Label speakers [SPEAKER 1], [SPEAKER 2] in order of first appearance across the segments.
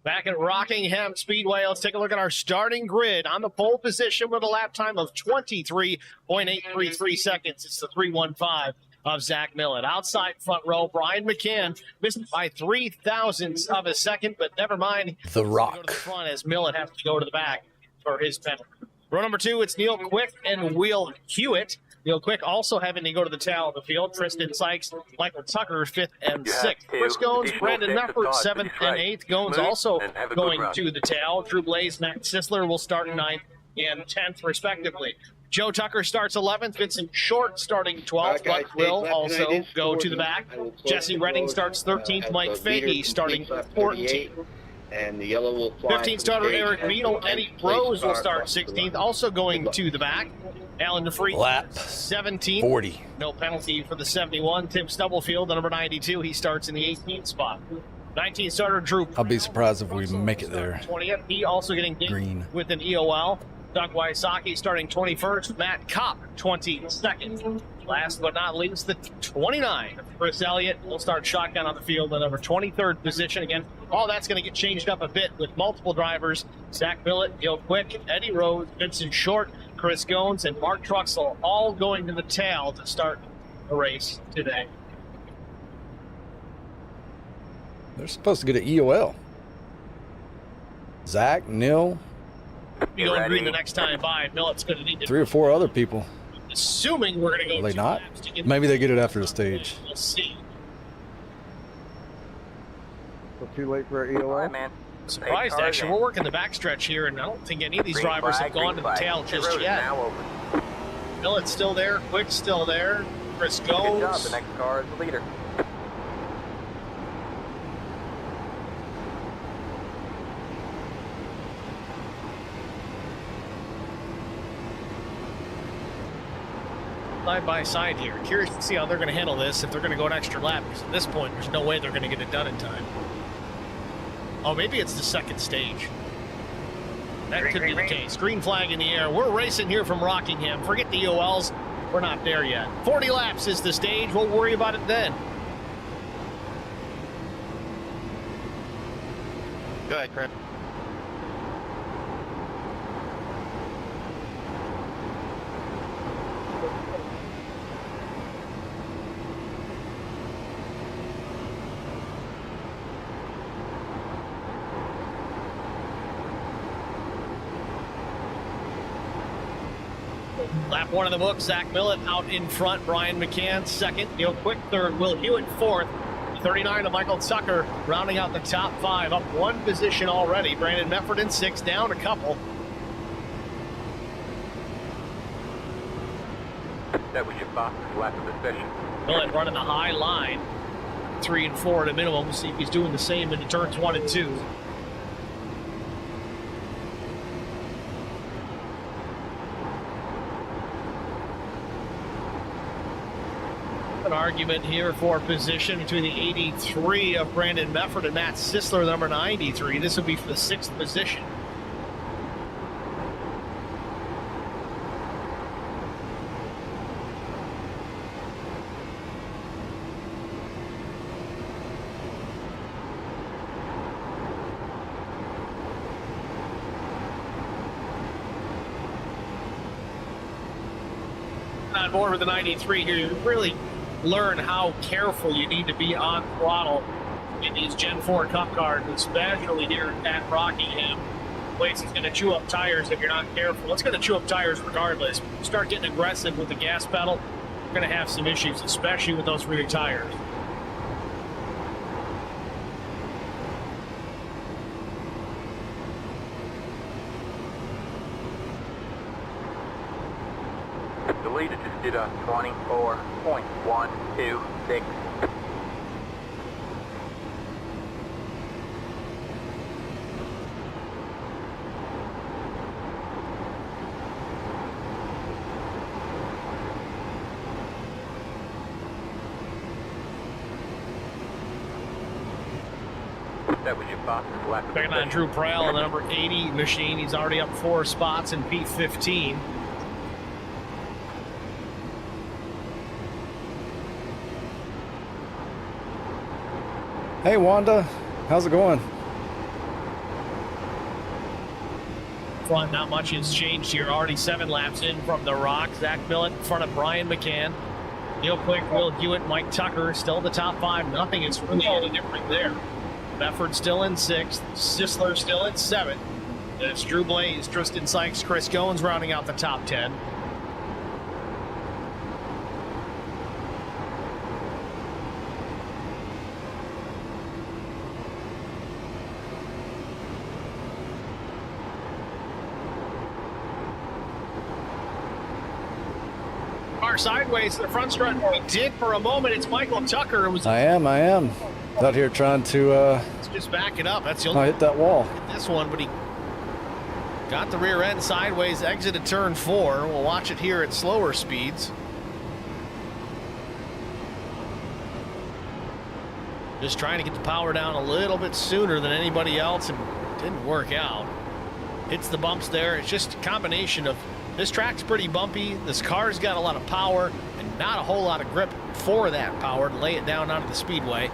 [SPEAKER 1] Back at Rockingham Speedway, let's take a look at our starting grid. On the pole position with a lap time of 23.833 seconds. It's the 3:15 of Zach Millett. Outside front row, Brian McCann missed by 0.003 of a second, but never mind.
[SPEAKER 2] The Rock.
[SPEAKER 1] Go to the front as Millett has to go to the back for his penalty. Row number 2, it's Neil Quick and Will Hewitt. Neil Quick also having to go to the tail of the field. Tristan Sykes, Michael Tucker, 5th and 6th. Chris Gones, Brandon Meffert, 7th and 8th. Gones also going to the tail. Drew Blaze, Matt Sisler will start 9th and 10th, respectively. Joe Tucker starts 11th. Vincent Short starting 12th, but will also go to the back. Jesse Redding starts 13th. Mike Fahey starting 14th.
[SPEAKER 3] And the yellow will fly.
[SPEAKER 1] 15th starter Eric Beadle. Eddie Rose will start 16th, also going to the back. Alan DeFreet,
[SPEAKER 2] lap
[SPEAKER 1] 17th.
[SPEAKER 2] 40.
[SPEAKER 1] No penalty for the 71. Tim Stubblefield, the number 92. He starts in the 18th spot. 19th starter Drew.
[SPEAKER 2] I'll be surprised if we make it there.
[SPEAKER 1] 20th. He also getting
[SPEAKER 2] Green
[SPEAKER 1] with an EOL. Doug Wysocki starting 21st. Matt Kopp 22nd. Last but not least, the 29. Chris Elliott will start shotgun on the field, the number 23rd position. Again, all that's going to get changed up a bit with multiple drivers. Zach Millett, Gil Quick, Eddie Rose, Vincent Short, Chris Gones, and Mark Truxell all going to the tail to start the race today.
[SPEAKER 2] They're supposed to get an EOL. Zach, Neil.
[SPEAKER 1] Be going green the next time by. Millett's going to need to
[SPEAKER 2] 3 or 4 other people.
[SPEAKER 1] Assuming we're going to go.
[SPEAKER 2] Are they not? Maybe they get it after the stage.
[SPEAKER 1] We'll see.
[SPEAKER 4] We're too late for our EOL.
[SPEAKER 5] Man.
[SPEAKER 1] Surprised, actually. We're working the backstretch here, and I don't think any of these drivers have gone to the tail just yet. Millett's still there. Quick's still there. Chris Gones.
[SPEAKER 5] Good job. The next car is the leader.
[SPEAKER 1] Side by side here. Curious to see how they're going to handle this, if they're going to go an extra lap, because at this point, there's no way they're going to get it done in time. Oh, maybe it's the second stage. That could be the case. Green flag in the air. We're racing here from Rockingham. Forget the EOLs. We're not there yet. 40 laps is the stage. We'll worry about it then.
[SPEAKER 3] Go ahead, Chris.
[SPEAKER 1] Lap 1 of the book, Zach Millett out in front, Brian McCann second, Neil Quick third, Will Hewitt fourth, 39 to Michael Tucker, rounding out the top 5, up 1 position already. Brandon Meffert in 6th, down a couple.
[SPEAKER 5] That was your fastest lap of the session.
[SPEAKER 1] Millett running the high line, 3 and 4 at a minimum. We'll see if he's doing the same in the turns 1 and 2. An argument here for position between the 83 of Brandon Meffert and Matt Sisler, number 93. This will be for the 6th position. On board with the 93 here, you really learn how careful you need to be on throttle in these Gen 4 Cup cars, especially here at Rockingham. Place is going to chew up tires if you're not careful. It's going to chew up tires regardless. You start getting aggressive with the gas pedal, you're going to have some issues, especially with those rear tires.
[SPEAKER 5] The leader just did a 24.126. That was your fastest lap.
[SPEAKER 1] Checking on Drew Prell on the number 80 machine. He's already up 4 spots in P15.
[SPEAKER 2] Hey, Wanda. How's it going?
[SPEAKER 1] front, not much has changed here. Already 7 laps in from the Rock. Zach Millett in front of Brian McCann. Neil Quick, Will Hewitt, Mike Tucker still the top 5. Nothing is really any different there. Befford still in 6th. Sisler still in 7th. Then it's Drew Blaze, Tristan Sykes, Chris Goins rounding out the top 10. Sideways to the front strut. He did for a moment. It's Michael Tucker. It was.
[SPEAKER 2] I am. Out here trying to
[SPEAKER 1] Let's just back it up. That's the only
[SPEAKER 2] hit that wall.
[SPEAKER 1] hit this one, but he got the rear end sideways, exited turn 4. We'll watch it here at slower speeds. Just trying to get the power down a little bit sooner than anybody else, and didn't work out. Hits the bumps there. It's just a combination of this track's pretty bumpy. This car's got a lot of power and not a whole lot of grip for that power to lay it down onto the speedway.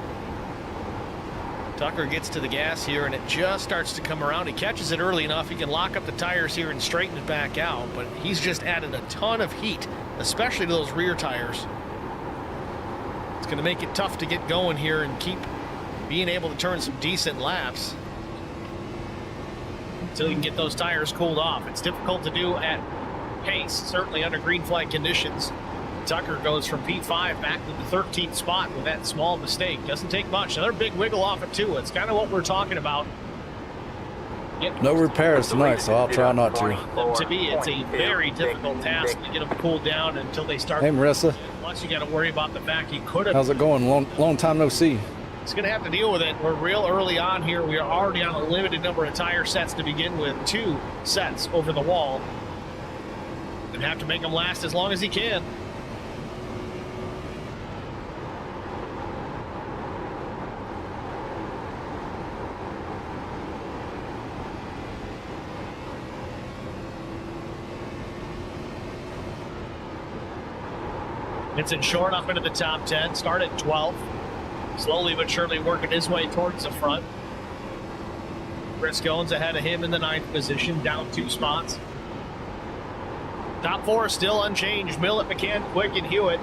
[SPEAKER 1] Tucker gets to the gas here and it just starts to come around. He catches it early enough. He can lock up the tires here and straighten it back out, but he's just added a ton of heat, especially to those rear tires. It's going to make it tough to get going here and keep being able to turn some decent laps until you can get those tires cooled off. It's difficult to do at pace, certainly under green flag conditions. Tucker goes from P5 back to the 13th spot with that small mistake. Doesn't take much. Another big wiggle off it too. It's kind of what we're talking about.
[SPEAKER 2] No repairs tonight, so I'll try not to.
[SPEAKER 1] To me, it's a very difficult task to get them cooled down until they start.
[SPEAKER 2] Hey, Marissa.
[SPEAKER 1] Plus, you got to worry about the fact he could have.
[SPEAKER 2] How's it going? Long time no see.
[SPEAKER 1] He's going to have to deal with it. We're real early on here. We are already on a limited number of tire sets to begin with. 2 sets over the wall. And have to make him last as long as he can. Vincent Short up into the top 10. Start at 12th. Slowly but surely working his way towards the front. Chris Goins ahead of him in the 9th position, down 2 spots. Top 4 still unchanged. Millett, McCann, Quick, and Hewitt.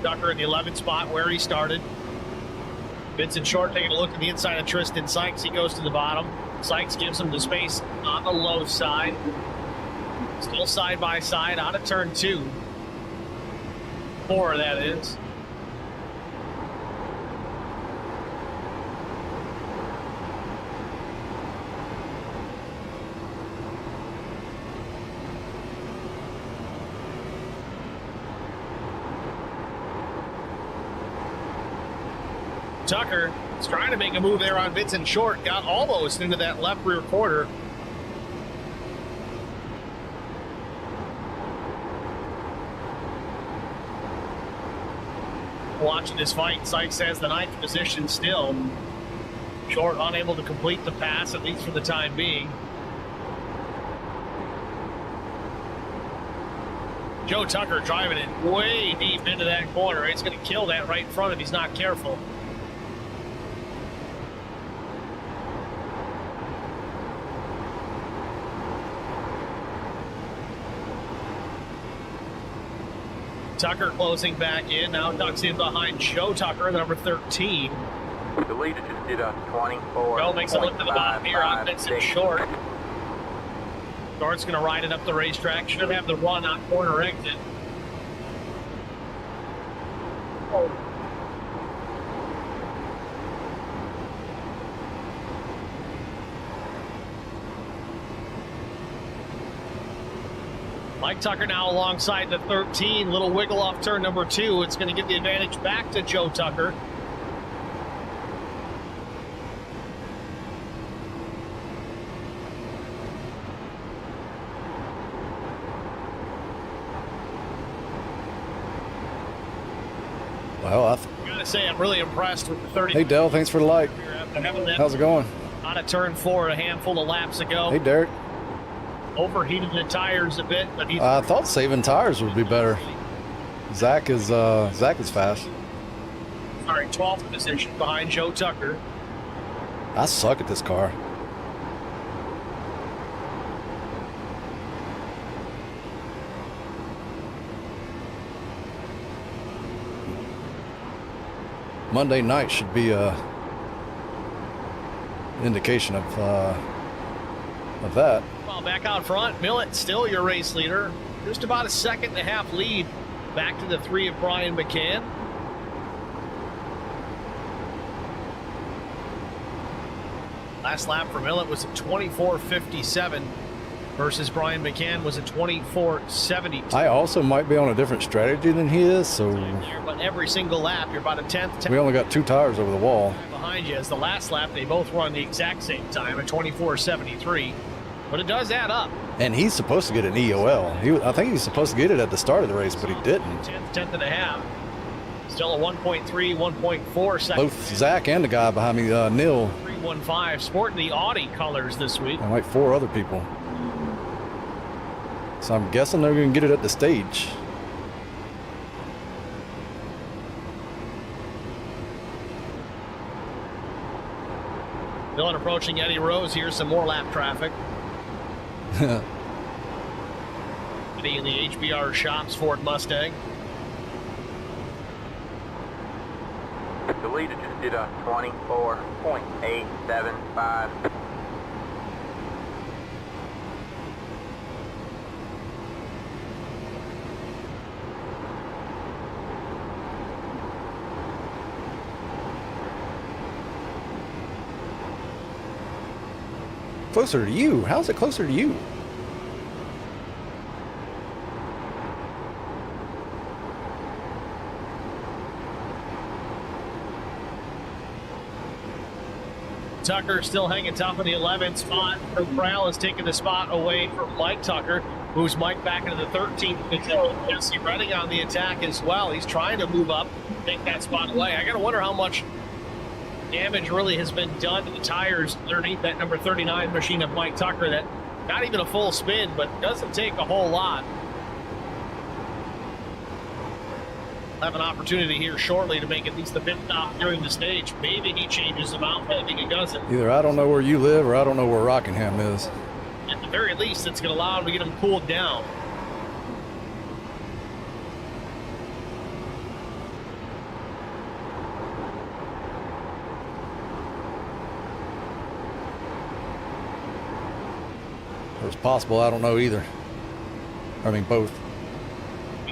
[SPEAKER 1] Tucker in the 11th spot where he started. Vincent Short taking a look at the inside of Tristan Sykes. He goes to the bottom. Sykes gives him the space on the low side. Still side by side out of turn 2. 4, that is. Tucker is trying to make a move there on Vincent Short. Got almost into that left rear quarter. Watching this fight, Sykes has the 9th position still. Short unable to complete the pass, at least for the time being. Joe Tucker driving it way deep into that corner. He's going to kill that right in front if he's not careful. Tucker closing back in, now ducks in behind Joe Tucker, the number 13.
[SPEAKER 5] The leader just did a 24.
[SPEAKER 1] Bell makes a look to the bottom here on Vincent Short. Short's going to ride it up the racetrack. Should have the run on corner exit. Mike Tucker now alongside the 13. Little wiggle off turn number 2. It's going to give the advantage back to Joe Tucker.
[SPEAKER 2] Well,
[SPEAKER 1] I gotta say, I'm really impressed with the 30.
[SPEAKER 2] Hey, Dell, thanks for the like. How's it going?
[SPEAKER 1] On a turn 4 a handful of laps ago.
[SPEAKER 2] Hey, Derek.
[SPEAKER 1] Overheated the tires a bit, but
[SPEAKER 2] I thought saving tires would be better. Zach is fast.
[SPEAKER 1] Sorry, 12th position behind Joe Tucker.
[SPEAKER 2] I suck at this car. Monday night should be a indication of that.
[SPEAKER 1] Well, back out front, Millett still your race leader. Just about a 1.5-second lead back to the 3 of Brian McCann. Last lap for Millett was a 24:57 versus Brian McCann was a 24:72.
[SPEAKER 2] I also might be on a different strategy than he is, so
[SPEAKER 1] But every single lap, you're about a 10th.
[SPEAKER 2] we only got 2 tires over the wall.
[SPEAKER 1] Behind you as the last lap, they both run the exact same time at 24:73. But it does add up.
[SPEAKER 2] And he's supposed to get an EOL. I think he was supposed to get it at the start of the race, but he didn't.
[SPEAKER 1] 10th and a half. Still a 1.3, 1.4 seconds.
[SPEAKER 2] Both Zach and the guy behind me, Neil,
[SPEAKER 1] 315, sporting the Audi colors this week.
[SPEAKER 2] and like 4 other people. So I'm guessing they're going to get it at the stage.
[SPEAKER 1] Dillon approaching Eddie Rose. Here's some more lap traffic. Eddie in the HBR shops Ford Mustang.
[SPEAKER 5] The leader just did a 24.875.
[SPEAKER 2] Closer to you? How's it closer to you?
[SPEAKER 1] Tucker still hanging tough in the 11th spot. Corral is taking the spot away from Mike Tucker, who's Mike back into the 13th position. Jesse Redding on the attack as well. He's trying to move up, take that spot away. I got to wonder how much damage really has been done to the tires underneath that number 39 machine of Mike Tucker. That not even a full spin, but doesn't take a whole lot. Have an opportunity here shortly to make at least the pit stop during the stage. Maybe he changes them out, maybe he doesn't.
[SPEAKER 2] Either I don't know where you live or I don't know where Rockingham is.
[SPEAKER 1] At the very least, it's going to allow him to get him cooled down.
[SPEAKER 2] Or it's possible I don't know either. I mean, both.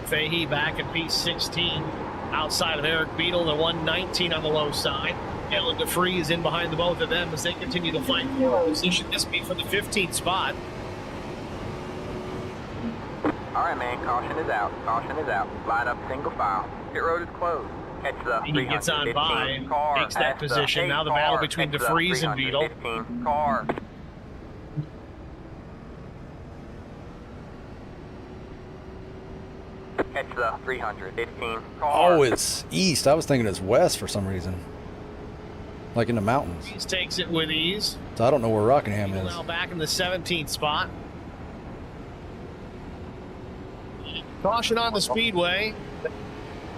[SPEAKER 1] Fahey back at P16 outside of Eric Beadle, the 119 on the low side. Alan DeFreeze in behind the both of them as they continue to fight for position. This be for the 15th spot.
[SPEAKER 5] All right, man, caution is out. Caution is out. Line up single file. Pit road is closed. Catch the
[SPEAKER 1] He gets on by and takes that position. Now the battle between DeFreeze and Beadle.
[SPEAKER 5] Car. Catch the 315 car.
[SPEAKER 2] Oh, it's east. I was thinking it's west for some reason. Like in the mountains.
[SPEAKER 1] DeFreeze takes it with ease.
[SPEAKER 2] So I don't know where Rockingham is.
[SPEAKER 1] Now back in the 17th spot. Caution on the speedway.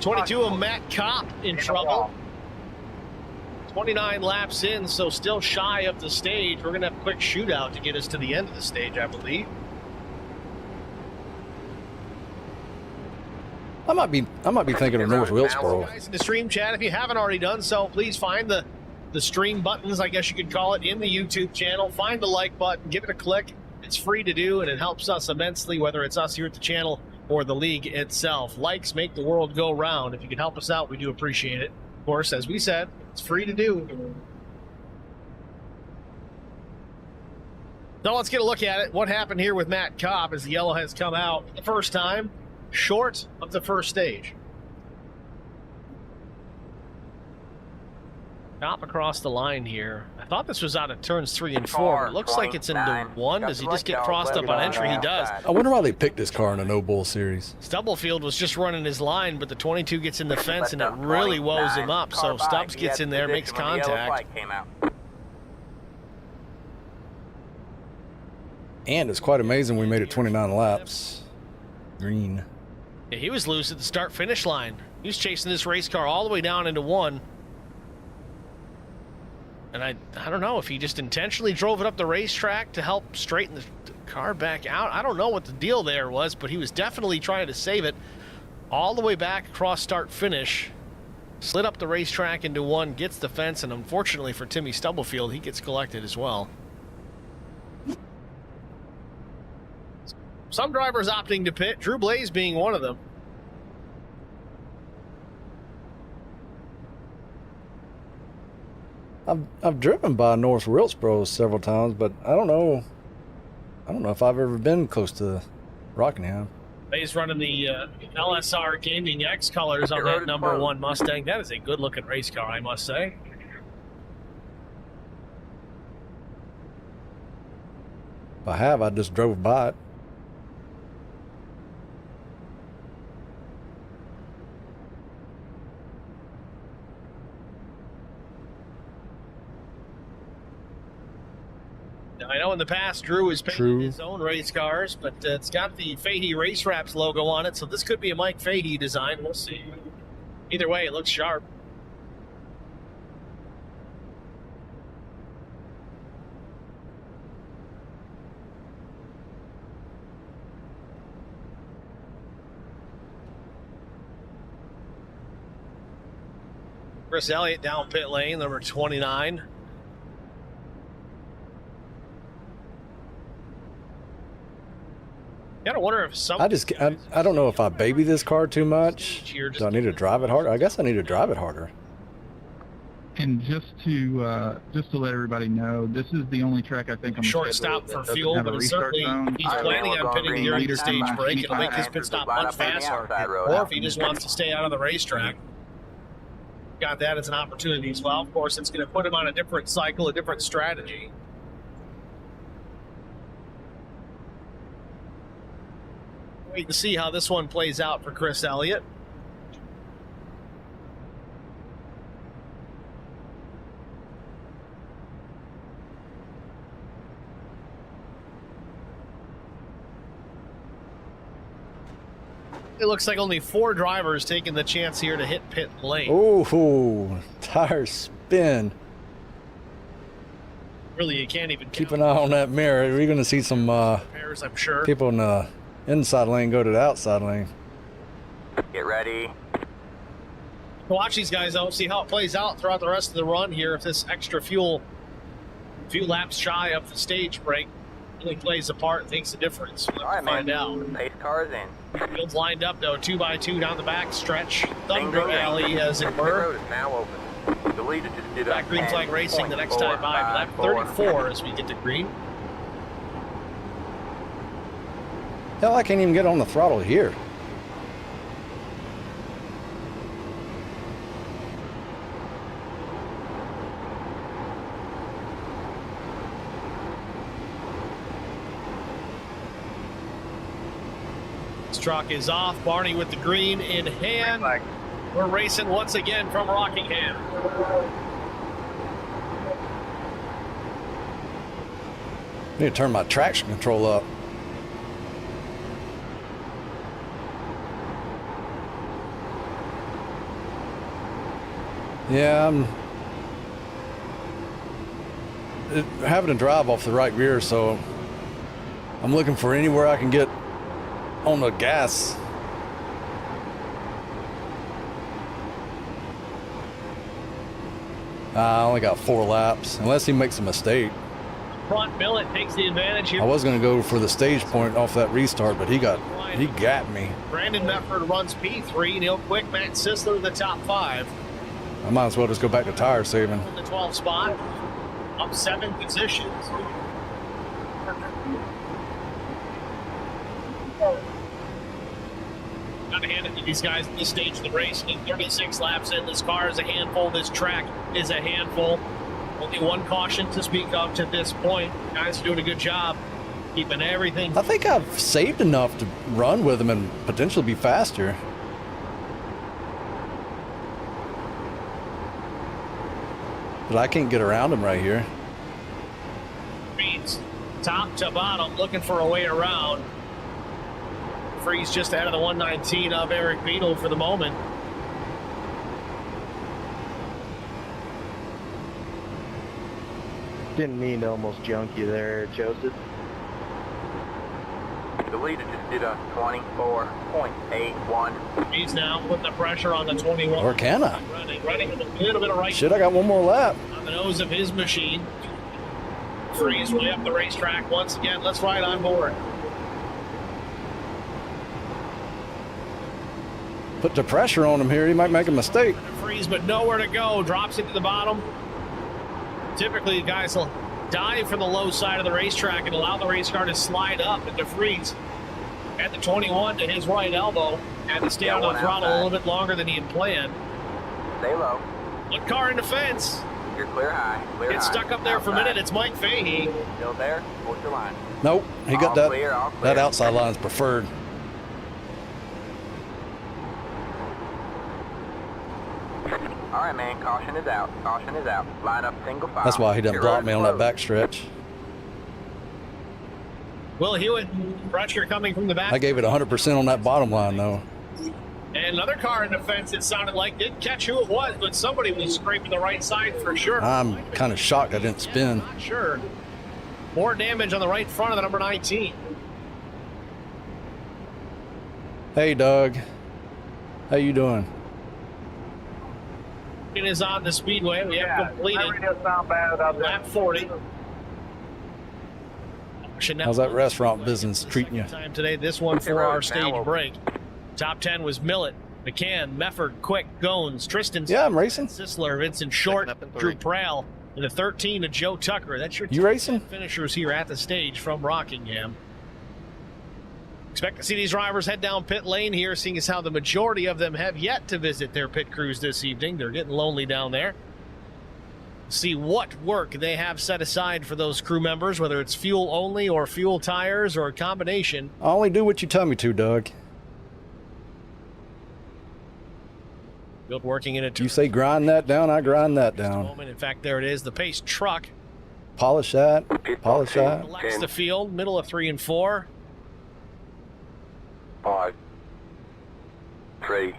[SPEAKER 1] 22 of Matt Kopp in trouble. 29 laps in, so still shy of the stage. We're going to have a quick shootout to get us to the end of the stage, I believe.
[SPEAKER 2] I might be thinking of North Wilkesboro.
[SPEAKER 1] Guys in the stream chat, if you haven't already done so, please find the stream buttons, I guess you could call it, in the YouTube channel. Find the like button, give it a click. It's free to do, and it helps us immensely, whether it's us here at the channel or the league itself. Likes make the world go round. If you can help us out, we do appreciate it. Of course, as we said, it's free to do. So let's get a look at it. What happened here with Matt Kopp as the yellow has come out for the first time, short of the first stage. Kopp across the line here. I thought this was out of turns 3 and 4. It looks like it's into 1. Does he just get crossed up on entry? He does.
[SPEAKER 2] I wonder why they picked this car in a no bull series.
[SPEAKER 1] Stubblefield was just running his line, but the 22 gets in the fence and it really woes him up. So Stubbs gets in there, makes contact.
[SPEAKER 2] And it's quite amazing we made it 29 laps. Green.
[SPEAKER 1] Yeah, he was loose at the start-finish line. He was chasing this race car all the way down into one. And I don't know if he just intentionally drove it up the racetrack to help straighten the car back out. I don't know what the deal there was, but he was definitely trying to save it all the way back across start-finish. Slid up the racetrack into one, gets the fence, and unfortunately for Timmy Stubblefield, he gets collected as well. Some drivers opting to pit, Drew Blaze being one of them.
[SPEAKER 2] I've driven by North Wilkesboro several times, but I don't know if I've ever been close to Rockingham.
[SPEAKER 1] He's running the LSR Gaming X colors on that number 1 Mustang. That is a good-looking race car, I must say.
[SPEAKER 2] If I have, I just drove by it.
[SPEAKER 1] I know in the past Drew has painted his own race cars, but it's got the Fahey Race Wraps logo on it, so this could be a Mike Fahey design. We'll see. Either way, it looks sharp. Chris Elliott down pit lane, number 29. Gotta wonder if some.
[SPEAKER 2] I don't know if I baby this car too much. Do I need to drive it harder? I guess I need to drive it harder.
[SPEAKER 6] And just to let everybody know, this is the only track I think on the
[SPEAKER 1] short stop for fuel, but certainly he's planning on pitting during the stage break. It'll make his pit stop much faster. Or if he just wants to stay out of the racetrack, got that as an opportunity as well. Of course, it's going to put him on a different cycle, a different strategy. Wait to see how this one plays out for Chris Elliott. It looks like only 4 drivers taking the chance here to hit pit lane.
[SPEAKER 2] Oh, tire spin.
[SPEAKER 1] Really, you can't even
[SPEAKER 2] keep an eye on that mirror. We're going to see some
[SPEAKER 1] pairs, I'm sure.
[SPEAKER 2] People in the inside lane go to the outside lane.
[SPEAKER 5] Get ready.
[SPEAKER 1] Watch these guys out, see how it plays out throughout the rest of the run here. If this extra fuel, a few laps shy of the stage break, really plays a part, makes a difference. We'll have to find out.
[SPEAKER 5] Pace cars in.
[SPEAKER 1] Field's lined up though, 2x2 down the back stretch. Thunder Alley, as it were.
[SPEAKER 5] Road is now open. The leader just did
[SPEAKER 1] back green flag racing the next time by. Lap 34 as we get to green.
[SPEAKER 2] Hell, I can't even get on the throttle here.
[SPEAKER 1] This truck is off. Barney with the green in hand. We're racing once again from Rockingham.
[SPEAKER 2] I need to turn my traction control up. Yeah, I'm having to drive off the right rear, so I'm looking for anywhere I can get on the gas. I only got 4 laps, unless he makes a mistake.
[SPEAKER 1] Front billet takes the advantage here.
[SPEAKER 2] I was going to go for the stage point off that restart, but he got me.
[SPEAKER 1] Brandon Mefford runs P3. Neil Quick, Matt Sisler, the top 5.
[SPEAKER 2] I might as well just go back to tire saving.
[SPEAKER 1] In the 12th spot, up 7 positions. Got to hand it to these guys at this stage of the race. 36 laps in. This car is a handful. This track is a handful. Only 1 caution to speak of to this point. Guys are doing a good job keeping everything.
[SPEAKER 2] I think I've saved enough to run with him and potentially be faster. But I can't get around him right here.
[SPEAKER 1] Means top to bottom, looking for a way around. Freeze just ahead of the 119 of Eric Beadle for the moment.
[SPEAKER 4] Didn't mean to almost junk you there, Joseph.
[SPEAKER 5] The leader just did a 24.81.
[SPEAKER 1] He's now putting the pressure on the 21.
[SPEAKER 2] Or can I?
[SPEAKER 1] Running with a little bit of right
[SPEAKER 2] Shit, I got one more lap.
[SPEAKER 1] on the nose of his machine. Freeze way up the racetrack once again. Let's ride on board.
[SPEAKER 2] Put the pressure on him here. He might make a mistake.
[SPEAKER 1] Freeze, but nowhere to go. Drops it to the bottom. Typically, the guys will dive from the low side of the racetrack and allow the race car to slide up and to Freeze at the 21 to his right elbow. Had to stay on the throttle a little bit longer than he had planned.
[SPEAKER 5] Stay low.
[SPEAKER 1] One car in the fence.
[SPEAKER 5] You're clear high. Clear
[SPEAKER 1] Gets
[SPEAKER 5] high.
[SPEAKER 1] stuck up there for a minute. It's Mike Fahey.
[SPEAKER 5] Still there? Hold your line.
[SPEAKER 2] Nope, he got
[SPEAKER 5] All
[SPEAKER 2] that.
[SPEAKER 5] clear, all clear.
[SPEAKER 2] That outside line's preferred.
[SPEAKER 5] All right, man. Caution is out. Caution is out. Line up single file.
[SPEAKER 2] That's why he didn't
[SPEAKER 5] Pit
[SPEAKER 2] block
[SPEAKER 5] road
[SPEAKER 2] me
[SPEAKER 5] is
[SPEAKER 2] on that
[SPEAKER 5] closed.
[SPEAKER 2] back stretch.
[SPEAKER 1] Will Hewitt, pressure coming from the back.
[SPEAKER 2] I gave it 100% on that bottom line, though.
[SPEAKER 1] And another car in the fence, it sounded like. Didn't catch who it was, but somebody was scraping the right side for sure.
[SPEAKER 2] I'm kind of shocked I didn't spin.
[SPEAKER 1] Not sure. More damage on the right front of the number 19.
[SPEAKER 2] Hey, Doug. How you doing?
[SPEAKER 1] It is on the speedway. We have completed lap 40.
[SPEAKER 2] How's that restaurant business treating you?
[SPEAKER 1] Time today, this one for our stage break. Top 10 was Millet, McCann, Mefford, Quick, Gones, Tristan.
[SPEAKER 2] Yeah, I'm racing.
[SPEAKER 1] Sisler, Vincent Short,
[SPEAKER 3] Second up and
[SPEAKER 1] Drew
[SPEAKER 3] three.
[SPEAKER 1] Prowl, and the 13 to Joe Tucker. That's your
[SPEAKER 2] You racing?
[SPEAKER 1] finishers here at the stage from Rockingham. Expect to see these drivers head down pit lane here, seeing as how the majority of them have yet to visit their pit crews this evening. They're getting lonely down there. See what work they have set aside for those crew members, whether it's fuel only or fuel tires or a combination.
[SPEAKER 2] I only do what you tell me to, Doug.
[SPEAKER 1] Field working in it.
[SPEAKER 2] You say grind that down, I grind that down.
[SPEAKER 1] Moment. In fact, there it is. The pace truck
[SPEAKER 2] Polish that, polish that.
[SPEAKER 1] collects the field, middle of 3 and 4.
[SPEAKER 7] 5, 3,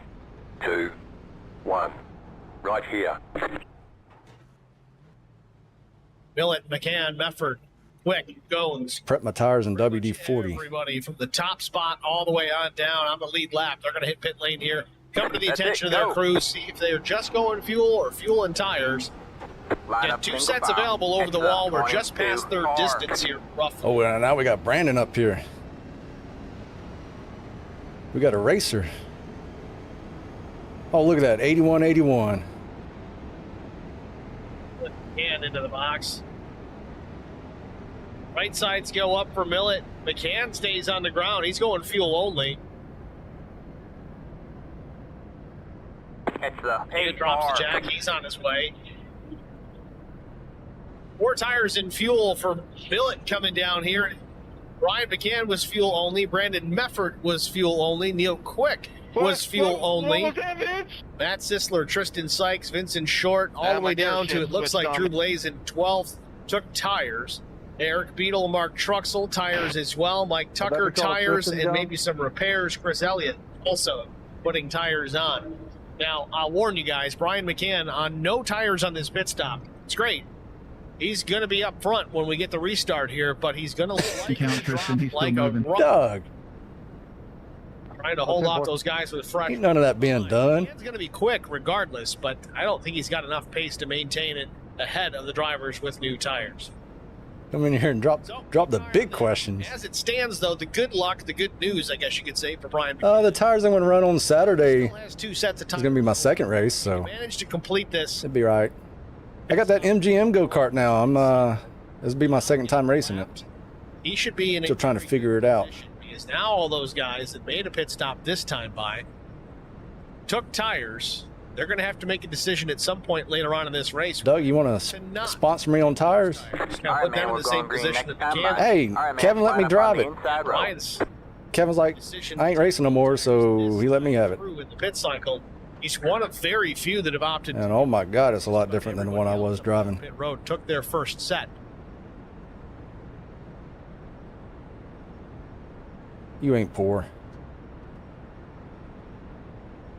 [SPEAKER 7] 2, 1. Right here.
[SPEAKER 1] Millet, McCann, Mefford, Quick, Gones.
[SPEAKER 2] Prep my tires in WD-40.
[SPEAKER 1] Everybody from the top spot all the way on down on the lead lap. They're going to hit pit lane here. Come to the
[SPEAKER 5] That's
[SPEAKER 1] attention
[SPEAKER 5] it,
[SPEAKER 1] of their
[SPEAKER 5] go.
[SPEAKER 1] crews. See if they're just going fuel or fuel and tires.
[SPEAKER 5] Line
[SPEAKER 1] Get
[SPEAKER 5] up
[SPEAKER 1] 2
[SPEAKER 5] single
[SPEAKER 1] sets
[SPEAKER 5] file.
[SPEAKER 1] available over
[SPEAKER 5] Exit
[SPEAKER 1] the wall.
[SPEAKER 5] up
[SPEAKER 1] We're just past
[SPEAKER 5] 22
[SPEAKER 1] third
[SPEAKER 5] hard.
[SPEAKER 1] distance here, roughly.
[SPEAKER 2] Oh, and now we got Brandon up here. We got a racer. Oh, look at that, 81-81.
[SPEAKER 1] McCann into the box. Right sides go up for Millet. McCann stays on the ground. He's going fuel only.
[SPEAKER 5] It's the
[SPEAKER 1] He
[SPEAKER 5] 8
[SPEAKER 1] drops
[SPEAKER 5] hard.
[SPEAKER 1] the jack. He's on his way. 4 tires in fuel for Millet coming down here. Brian McCann was fuel only. Brandon Mefford was fuel only. Neil Quick was fuel only. Matt Sisler, Tristan Sykes, Vincent Short, all the way down to, it looks like Drew Blaze in 12th took tires. Eric Beadle, Mark Truxell, tires as well. Mike Tucker,
[SPEAKER 4] we call it
[SPEAKER 1] tires,
[SPEAKER 4] Tristan
[SPEAKER 1] and
[SPEAKER 4] Jones?
[SPEAKER 1] maybe some repairs. Chris Elliott also putting tires on. Now, I'll warn you guys, Brian McCann on no tires on this pit stop. It's great. He's going to be up front when we get the restart here, but he's going to
[SPEAKER 6] Count Tristan, he's still
[SPEAKER 1] like a
[SPEAKER 6] moving.
[SPEAKER 1] rock,
[SPEAKER 2] Doug,
[SPEAKER 1] trying to hold off those guys with fresh.
[SPEAKER 2] ain't none of that being done.
[SPEAKER 1] He's going to be quick regardless, but I don't think he's got enough pace to maintain it ahead of the drivers with new tires.
[SPEAKER 2] Come in here and drop the big questions.
[SPEAKER 1] As it stands, though, the good luck, the good news, I guess you could say, for Brian.
[SPEAKER 2] The tires I'm going to run on Saturday
[SPEAKER 1] Still has 2 sets of
[SPEAKER 2] is
[SPEAKER 1] tires.
[SPEAKER 2] going to be my second race, so
[SPEAKER 1] Managed to complete this.
[SPEAKER 2] it'll be right. I got that MGM go-kart now. This will be my second time racing it.
[SPEAKER 1] He should be in.
[SPEAKER 2] Still trying to figure it out.
[SPEAKER 1] Because now all those guys that made a pit stop this time by took tires. They're going to have to make a decision at some point later on in this race.
[SPEAKER 2] Doug, you want to sponsor me on tires?
[SPEAKER 1] Just
[SPEAKER 5] All
[SPEAKER 1] put
[SPEAKER 5] right,
[SPEAKER 1] them
[SPEAKER 5] man,
[SPEAKER 1] in
[SPEAKER 5] we're
[SPEAKER 1] the same
[SPEAKER 5] going green
[SPEAKER 1] position
[SPEAKER 5] next
[SPEAKER 1] that
[SPEAKER 5] time
[SPEAKER 1] they
[SPEAKER 5] by.
[SPEAKER 1] can.
[SPEAKER 2] Hey,
[SPEAKER 5] All right, man,
[SPEAKER 2] Kevin let
[SPEAKER 5] line
[SPEAKER 2] me
[SPEAKER 5] up
[SPEAKER 2] drive
[SPEAKER 5] on the
[SPEAKER 2] it.
[SPEAKER 5] inside row.
[SPEAKER 1] Brian's
[SPEAKER 2] Kevin's like,
[SPEAKER 1] decision
[SPEAKER 2] I ain't racing no more, so he let me have it.
[SPEAKER 1] through in the pit cycle. He's one of very few that have opted.
[SPEAKER 2] And oh my God, it's a lot different than the one I was driving.
[SPEAKER 1] Pit road took their first set.
[SPEAKER 2] You ain't poor.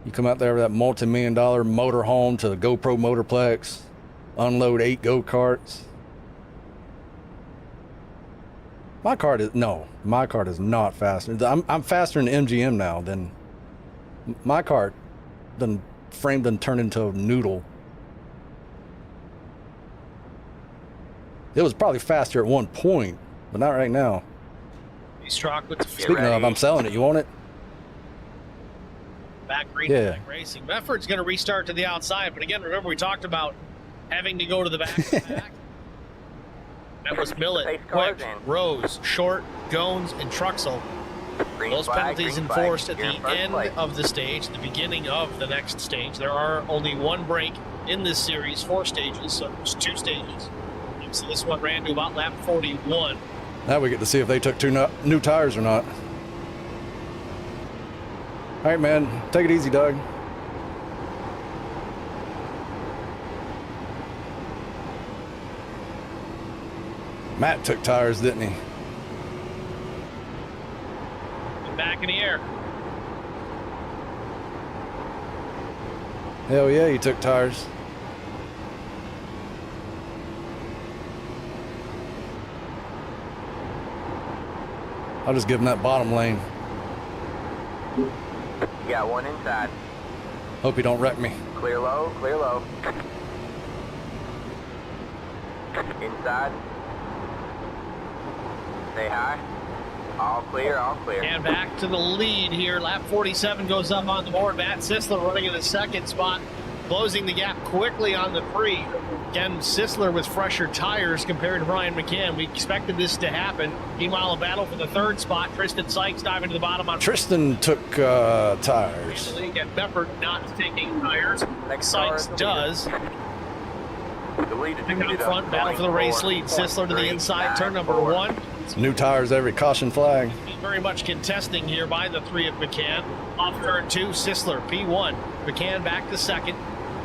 [SPEAKER 2] You come out there with that multi-million-dollar motorhome to the GoPro Motorplex, unload 8 go-karts. My cart is not faster. I'm faster in MGM now than my cart. The frame done turned into a noodle. It was probably faster at one point, but not right now.
[SPEAKER 1] Struck with the
[SPEAKER 2] Speaking of, I'm selling it. You want it?
[SPEAKER 1] back green flag racing. Mefford's going to restart to the outside, but again, remember we talked about having to go to the back. That was Millet, Quick, Rose, Short, Jones, and Truxell. Those penalties enforced at the end of the stage, the beginning of the next stage. There are only one break in this series, 4 stages, so there's 2 stages. So this one ran to about lap 41.
[SPEAKER 2] Now we get to see if they took 2 new tires or not. All right, man, take it easy, Doug. Matt took tires, didn't he?
[SPEAKER 1] Back in the air.
[SPEAKER 2] Hell yeah, he took tires. I'll just give him that bottom lane.
[SPEAKER 5] You got one inside.
[SPEAKER 2] Hope he don't wreck me.
[SPEAKER 5] Clear low, clear low. Inside. Stay high. All clear, all clear.
[SPEAKER 1] And back to the lead here. Lap 47 goes up on the board. Matt Sisler running in the 2nd spot, closing the gap quickly on the free. Again, Sisler with fresher tires compared to Brian McCann. We expected this to happen. Meanwhile, a battle for the 3rd spot. Tristan Sykes diving to the bottom on.
[SPEAKER 2] Tristan took tires.
[SPEAKER 1] And Mefford not taking tires. Sykes does. Back out front, battle for the race lead. Sisler to the inside, turn number 1.
[SPEAKER 2] New tires, every caution flag.
[SPEAKER 1] Very much contesting here by the 3 of McCann. Off turn 2, Sisler, P1. McCann back to 2nd.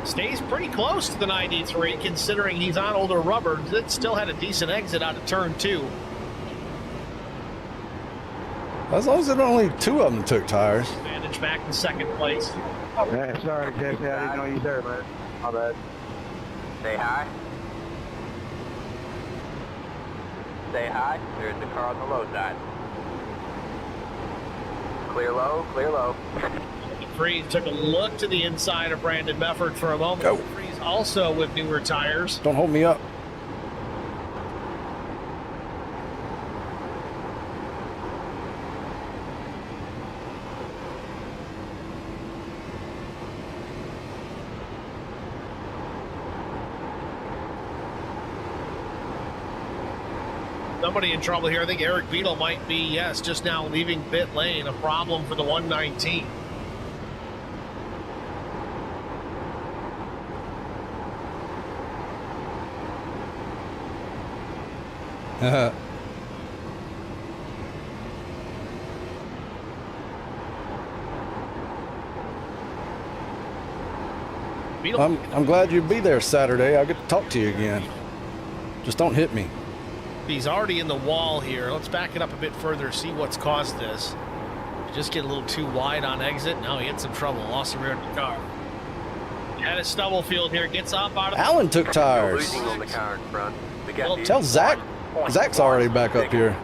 [SPEAKER 1] Stays pretty close to the 93, considering he's on older rubber. It still had a decent exit out of turn 2.
[SPEAKER 2] As long as there only 2 of them took tires.
[SPEAKER 1] Advantage back in 2nd place.
[SPEAKER 4] Hey, sorry, Jesse, I didn't know you there, man. My bad.
[SPEAKER 5] Stay high. Stay high. There's the car on the low side. Clear low, clear low.
[SPEAKER 1] Freeze took a look to the inside of Brandon Mefford for a moment.
[SPEAKER 2] Go.
[SPEAKER 1] Freeze also with newer tires.
[SPEAKER 2] Don't hold me up.
[SPEAKER 1] Somebody in trouble here. I think Eric Beadle might be, yes, just now leaving pit lane. A problem for the 119.
[SPEAKER 2] I'm glad you'd be there Saturday. I'll get to talk to you again. Just don't hit me.
[SPEAKER 1] He's already in the wall here. Let's back it up a bit further, see what's caused this. Just get a little too wide on exit. Now he had some trouble. Lost the rear of the car. Had a Stubblefield here. Gets up out of.
[SPEAKER 2] Alan took tires.
[SPEAKER 5] Losing on the car in front. We got
[SPEAKER 1] Well,
[SPEAKER 5] the
[SPEAKER 2] Tell Zach. Zach's already back up here.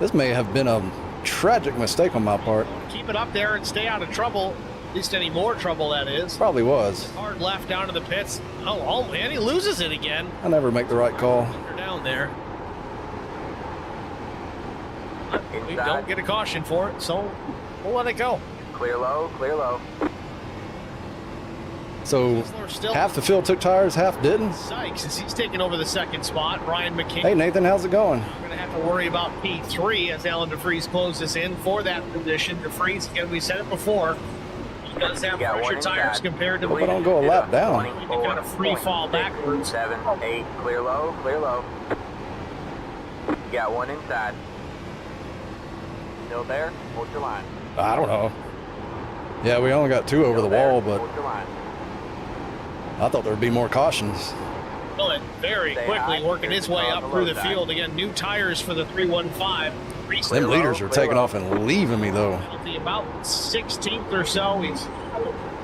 [SPEAKER 2] This may have been a tragic mistake on my part.
[SPEAKER 1] Keep it up there and stay out of trouble. At least any more trouble, that is.
[SPEAKER 2] Probably was.
[SPEAKER 1] Hard left down to the pits. Oh man, he loses it again.
[SPEAKER 2] I never make the right call.
[SPEAKER 1] They're down there. We
[SPEAKER 5] inside.
[SPEAKER 1] don't get a caution for it, so we'll let it go.
[SPEAKER 5] Clear low, clear low.
[SPEAKER 2] So
[SPEAKER 1] Still
[SPEAKER 2] half the field took tires, half didn't.
[SPEAKER 1] Sykes, as he's taking over the 2nd spot. Brian McCann.
[SPEAKER 2] Hey Nathan, how's it going?
[SPEAKER 1] We're going to have to worry about P3 as Alan DeFries closes in for that position. DeFries, again, we said it before, he does have
[SPEAKER 5] Got
[SPEAKER 1] fresher
[SPEAKER 5] one
[SPEAKER 1] tires
[SPEAKER 5] inside.
[SPEAKER 1] compared to
[SPEAKER 2] But don't go a lap down.
[SPEAKER 1] You kind of free fall backwards.
[SPEAKER 5] 7, 8, clear low, clear low. You got one inside. Still there? Hold your line.
[SPEAKER 2] I don't know. Yeah, we only got 2 over
[SPEAKER 5] Still
[SPEAKER 2] the
[SPEAKER 5] there?
[SPEAKER 2] wall, but
[SPEAKER 5] Hold your line.
[SPEAKER 2] I thought there'd be more cautions.
[SPEAKER 1] Millet very
[SPEAKER 5] Stay
[SPEAKER 1] quickly
[SPEAKER 5] high.
[SPEAKER 1] working his way
[SPEAKER 5] Here's the
[SPEAKER 1] up
[SPEAKER 5] car on
[SPEAKER 1] through
[SPEAKER 5] the
[SPEAKER 1] the
[SPEAKER 5] low
[SPEAKER 1] field. Again, new tires for the 315.
[SPEAKER 2] Them leaders are taking off and leaving me, though.
[SPEAKER 1] Penalty about 16th or so. He's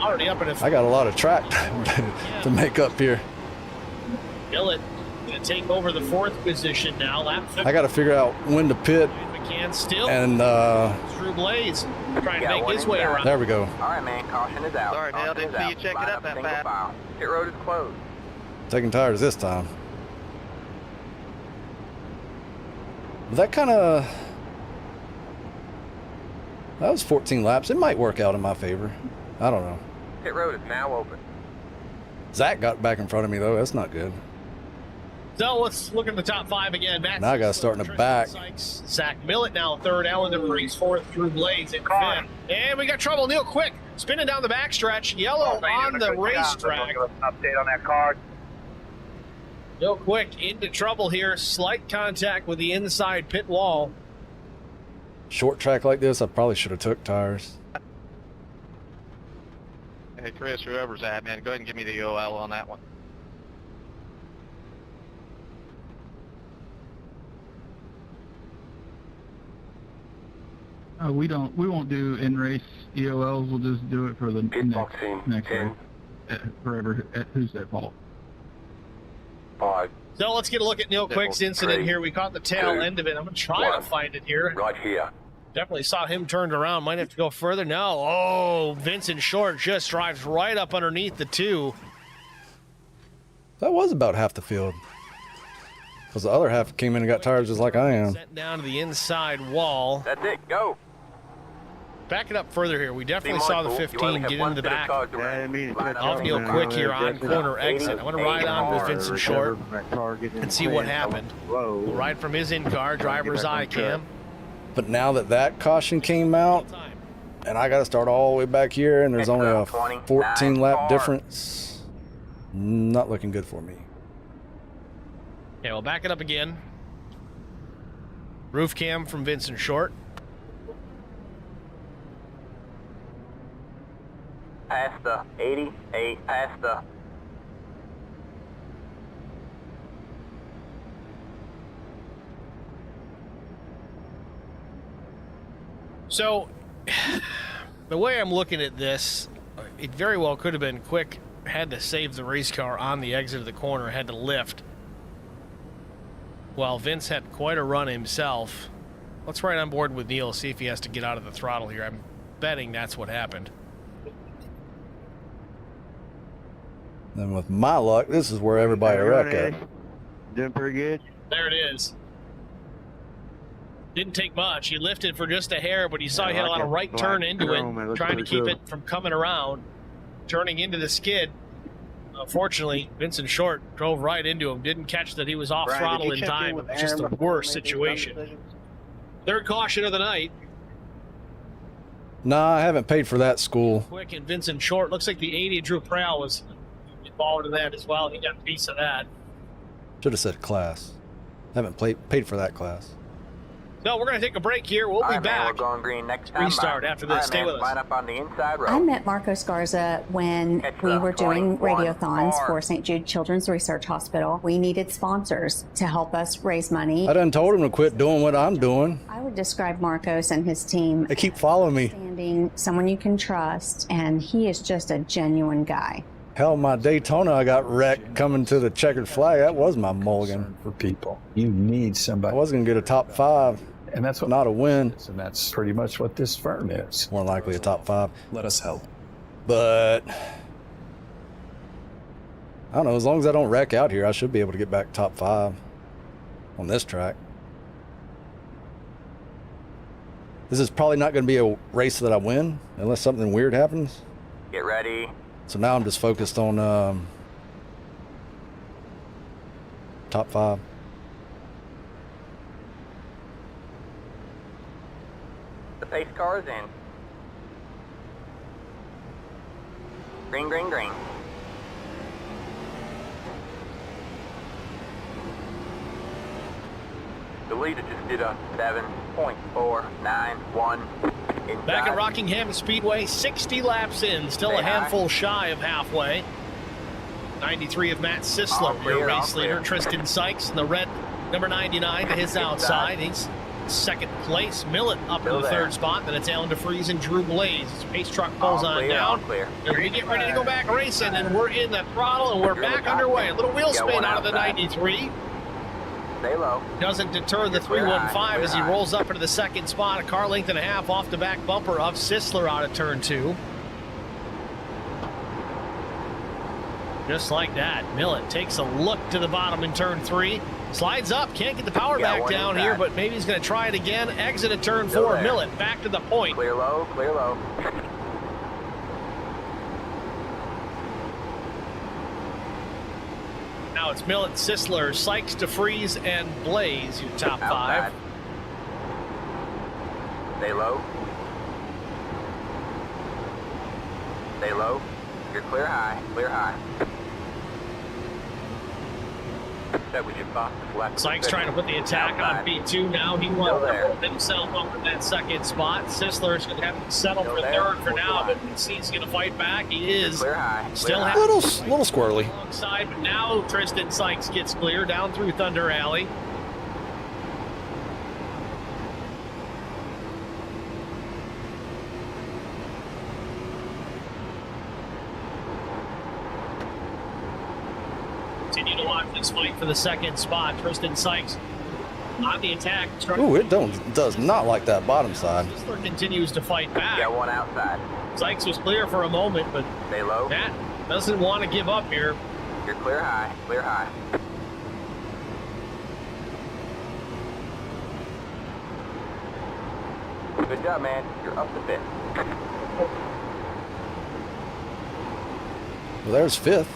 [SPEAKER 1] already up in a.
[SPEAKER 2] I got a lot of track to make up here.
[SPEAKER 1] Gillett going to take over the 4th position now. Lap 50.
[SPEAKER 2] I got to figure out when to pit
[SPEAKER 1] McCann still.
[SPEAKER 2] and
[SPEAKER 1] Drew Blaze trying to make
[SPEAKER 5] one
[SPEAKER 1] his
[SPEAKER 5] in
[SPEAKER 1] way
[SPEAKER 5] down.
[SPEAKER 1] around.
[SPEAKER 2] there we go.
[SPEAKER 5] All right, man. Caution is out.
[SPEAKER 3] Sorry, Dale,
[SPEAKER 5] Caution
[SPEAKER 3] didn't
[SPEAKER 5] is
[SPEAKER 3] see
[SPEAKER 5] out.
[SPEAKER 3] you check it
[SPEAKER 5] Line
[SPEAKER 3] up that
[SPEAKER 5] single
[SPEAKER 3] fast.
[SPEAKER 5] file. Pit road is closed.
[SPEAKER 2] Taking tires this time. That kind of... That was 14 laps. It might work out in my favor. I don't know.
[SPEAKER 5] Pit road is now open.
[SPEAKER 2] Zach got back in front of me, though. That's not good.
[SPEAKER 1] So let's look at the top 5 again. Matt
[SPEAKER 2] Now I got to start in the
[SPEAKER 1] Tristan
[SPEAKER 2] back.
[SPEAKER 1] Sykes, Zach Millett now 3rd. Alan DeVries 4th. Drew Blaze in 5th. And we got trouble. Neil Quick spinning down the backstretch. Yellow on the racetrack.
[SPEAKER 4] Update on that car.
[SPEAKER 1] Neil Quick into trouble here. Slight contact with the inside pit wall.
[SPEAKER 2] Short track like this, I probably should have took tires.
[SPEAKER 3] Hey, Chris, whoever's that, man, go ahead and give me the OL on that one.
[SPEAKER 6] We won't do in-race EOLs. We'll just do it for the next race. Forever, who's at fault.
[SPEAKER 7] 5.
[SPEAKER 1] So let's get a look at Neil Quick's incident
[SPEAKER 7] 3,
[SPEAKER 1] here. We caught the tail
[SPEAKER 7] 2,
[SPEAKER 1] end of it. I'm going to try to
[SPEAKER 7] 1.
[SPEAKER 1] find it here.
[SPEAKER 7] Right here.
[SPEAKER 1] Definitely saw him turned around. Might have to go further. No. Oh, Vincent Short just drives right up underneath the 2.
[SPEAKER 2] That was about half the field. Because the other half came in and got tires just like I am.
[SPEAKER 1] Sent down to the inside wall.
[SPEAKER 5] That's it. Go.
[SPEAKER 1] Back it up further here. We definitely saw the 15 get into the back. Off Neil Quick here on corner exit. I want to ride on with Vincent Short and see what happened. We'll ride from his in-car, driver's eye cam.
[SPEAKER 2] But now that that caution came out, and I got to start all the way back here, and there's only a 14 lap difference, not looking good for me.
[SPEAKER 1] Okay, we'll back it up again. Roof cam from Vincent Short.
[SPEAKER 5] Past the 88. Past the.
[SPEAKER 1] So, the way I'm looking at this, it very well could have been Quick had to save the race car on the exit of the corner, had to lift. While Vince had quite a run himself. Let's ride on board with Neil, see if he has to get out of the throttle here. I'm betting that's what happened.
[SPEAKER 2] And with my luck, this is where everybody wreck at.
[SPEAKER 4] Doing pretty good.
[SPEAKER 1] There it is. Didn't take much. He lifted for just a hair, but he saw he had a lot of right turn into it, trying to keep it from coming around, turning into the skid. Unfortunately, Vincent Short drove right into him. Didn't catch that he was off throttle in time. It was just the worst situation. 3rd caution of the night.
[SPEAKER 2] Nah, I haven't paid for that school.
[SPEAKER 1] Quick and Vincent Short. Looks like the 80 Drew Prowl was involved in that as well. He got a piece of that.
[SPEAKER 2] Should have said class. Haven't paid for that class.
[SPEAKER 1] No, we're going to take a break here. We'll
[SPEAKER 5] All
[SPEAKER 1] be
[SPEAKER 5] right, man,
[SPEAKER 1] back.
[SPEAKER 5] we're going green next time.
[SPEAKER 1] Restart after this.
[SPEAKER 5] All right,
[SPEAKER 1] Stay
[SPEAKER 5] man,
[SPEAKER 1] with us.
[SPEAKER 5] Line up on the inside road.
[SPEAKER 8] I met Marco Scarza when we were doing radiothons for St. Jude Children's Research Hospital. We needed sponsors to help us raise money.
[SPEAKER 2] I done told him to quit doing what I'm doing.
[SPEAKER 8] I would describe Marcos and his team
[SPEAKER 2] They keep following me.
[SPEAKER 8] as someone you can trust, and he is just a genuine guy.
[SPEAKER 2] Hell, my Daytona, I got wrecked coming to the checkered flag. That was my mulligan.
[SPEAKER 9] For people, you need
[SPEAKER 2] I
[SPEAKER 9] somebody,
[SPEAKER 2] was going to get a top 5,
[SPEAKER 9] and that's what
[SPEAKER 2] not a win.
[SPEAKER 9] and that's pretty much what this firm is.
[SPEAKER 2] More likely a top 5.
[SPEAKER 9] Let us help.
[SPEAKER 2] But I don't know, as long as I don't wreck out here, I should be able to get back top 5 on this track. This is probably not going to be a race that I win unless something weird happens.
[SPEAKER 5] Get ready.
[SPEAKER 2] So now I'm just focused on top 5.
[SPEAKER 5] The pace car is in. Green, green, green. The leader just did a 7.491.
[SPEAKER 1] Back at Rockingham Speedway, 60 laps in, still a handful shy of halfway. 93 of Matt Sisler, your race leader. Tristan Sykes in the red number 99 to his outside. He's second place. Millet up in the
[SPEAKER 5] Still
[SPEAKER 1] third
[SPEAKER 5] there.
[SPEAKER 1] spot. Then it's Alan DeFries and Drew Blaze. As Pace truck pulls
[SPEAKER 5] All
[SPEAKER 1] on
[SPEAKER 5] clear,
[SPEAKER 1] down.
[SPEAKER 5] all clear.
[SPEAKER 1] And we get ready to go back racing, and we're in the throttle, and we're
[SPEAKER 5] You're in the
[SPEAKER 1] back
[SPEAKER 5] top
[SPEAKER 1] underway. A
[SPEAKER 5] 10.
[SPEAKER 1] little wheel
[SPEAKER 5] Got
[SPEAKER 1] spin
[SPEAKER 5] one
[SPEAKER 1] out of the
[SPEAKER 5] outside.
[SPEAKER 1] 93.
[SPEAKER 5] Stay low.
[SPEAKER 1] Doesn't deter the
[SPEAKER 5] Clear high,
[SPEAKER 1] 315 as he
[SPEAKER 5] clear high.
[SPEAKER 1] rolls up into the second spot. A car length and a half off the back bumper of Sisler out of turn 2. Just like that, Millet takes a look to the bottom in turn 3. Slides up, can't get the power
[SPEAKER 5] Yeah,
[SPEAKER 1] back
[SPEAKER 5] one
[SPEAKER 1] down
[SPEAKER 5] inside.
[SPEAKER 1] here, but maybe he's going to try it again. Exit at turn
[SPEAKER 5] Still
[SPEAKER 1] 4.
[SPEAKER 5] there.
[SPEAKER 1] Millet back to the point.
[SPEAKER 5] Clear low, clear low.
[SPEAKER 1] Now it's Millet, Sisler, Sykes, DeFries, and Blaze, your top 5.
[SPEAKER 5] Outside. Stay low. Stay low. You're clear high, clear high. That was your box left.
[SPEAKER 1] Sykes trying to put the attack on
[SPEAKER 5] Outside.
[SPEAKER 1] P2 now. He wants to hold himself up in that second spot. Sisler's going to have to settle
[SPEAKER 5] Still
[SPEAKER 1] for
[SPEAKER 5] there.
[SPEAKER 1] third for
[SPEAKER 5] Fourth
[SPEAKER 1] now,
[SPEAKER 5] line.
[SPEAKER 1] but he's going to fight back. He is.
[SPEAKER 5] Clear high.
[SPEAKER 1] Still
[SPEAKER 5] clear
[SPEAKER 1] has
[SPEAKER 5] high.
[SPEAKER 2] Little squirrely.
[SPEAKER 1] alongside, but now Tristan Sykes gets clear down through Thunder Alley. Continue to watch this fight for the second spot. Tristan Sykes on the attack.
[SPEAKER 2] Ooh, it does not like that bottom side.
[SPEAKER 1] Sisler continues to fight back.
[SPEAKER 5] Got one outside.
[SPEAKER 1] Sykes was clear for a moment, but
[SPEAKER 5] Stay low.
[SPEAKER 1] Matt doesn't want to give up here.
[SPEAKER 5] You're clear high, clear high. Good job, man. You're up to 5th.
[SPEAKER 2] Well, there's 5th.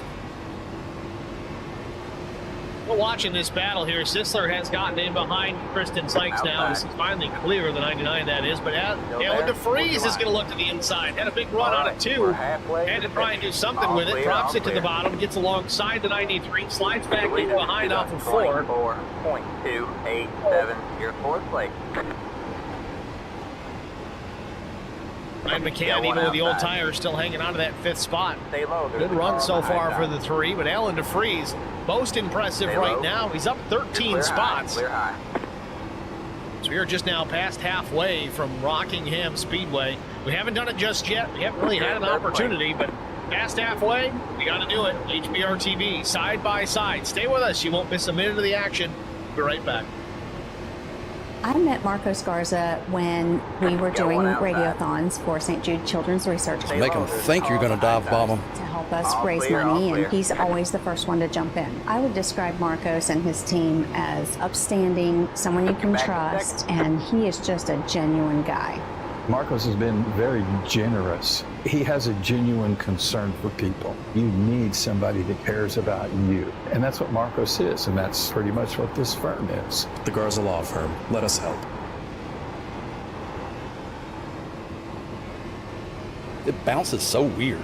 [SPEAKER 1] We're watching this battle here. Sisler has gotten in behind Tristan Sykes now. This is finally clear of the 99, that is. But Alan DeFries is going to look to the inside. Had a big run on it, too.
[SPEAKER 5] We're halfway.
[SPEAKER 1] Had to try and do something
[SPEAKER 5] All
[SPEAKER 1] with it.
[SPEAKER 5] clear,
[SPEAKER 1] Drops
[SPEAKER 5] all
[SPEAKER 1] it to the
[SPEAKER 5] clear.
[SPEAKER 1] bottom. Gets alongside the 93. Slides back in
[SPEAKER 5] Leader
[SPEAKER 1] behind
[SPEAKER 5] is
[SPEAKER 1] off of 4.
[SPEAKER 5] 24.287. You're 4th place.
[SPEAKER 1] Ryan
[SPEAKER 5] Yeah,
[SPEAKER 1] McCann,
[SPEAKER 5] one
[SPEAKER 1] even with the old
[SPEAKER 5] outside.
[SPEAKER 1] tires, still hanging on to that 5th spot.
[SPEAKER 5] Stay low. There's
[SPEAKER 1] Good
[SPEAKER 5] a car
[SPEAKER 1] run
[SPEAKER 5] on
[SPEAKER 1] so
[SPEAKER 5] the high
[SPEAKER 1] far for
[SPEAKER 5] side.
[SPEAKER 1] the 3, but Alan DeFries, most impressive
[SPEAKER 5] Stay
[SPEAKER 1] right
[SPEAKER 5] low.
[SPEAKER 1] now. He's up 13
[SPEAKER 5] Clear high,
[SPEAKER 1] spots.
[SPEAKER 5] Clear high.
[SPEAKER 1] So we are just now past halfway from Rockingham Speedway. We haven't done it just yet. We haven't really had an opportunity, but past halfway, we got to do it. HBR TV, side by side. Stay with us. You won't miss a minute of the action. We'll be right back.
[SPEAKER 8] I met Marcos Garza when we were doing
[SPEAKER 5] one outside.
[SPEAKER 8] radiothons for St. Jude Children's Research
[SPEAKER 5] Stay
[SPEAKER 2] Make
[SPEAKER 5] low.
[SPEAKER 2] them
[SPEAKER 5] There's a
[SPEAKER 2] think
[SPEAKER 5] car
[SPEAKER 2] you're going
[SPEAKER 5] on
[SPEAKER 2] to
[SPEAKER 5] the high
[SPEAKER 2] dive bomb
[SPEAKER 5] side.
[SPEAKER 2] them.
[SPEAKER 8] to help us
[SPEAKER 5] All
[SPEAKER 8] raise
[SPEAKER 5] clear, all
[SPEAKER 8] money,
[SPEAKER 5] clear.
[SPEAKER 8] and he's always the first one to jump in. I would describe Marcos and his team as upstanding, someone you can
[SPEAKER 5] Back to
[SPEAKER 8] trust,
[SPEAKER 5] second.
[SPEAKER 8] and he is just a genuine guy.
[SPEAKER 9] Marcos has been very generous. He has a genuine concern for people. You need somebody that cares about you. And that's what Marcos is, and that's pretty much what this firm is.
[SPEAKER 10] The Garza Law Firm. Let us help.
[SPEAKER 2] It bounces so weird.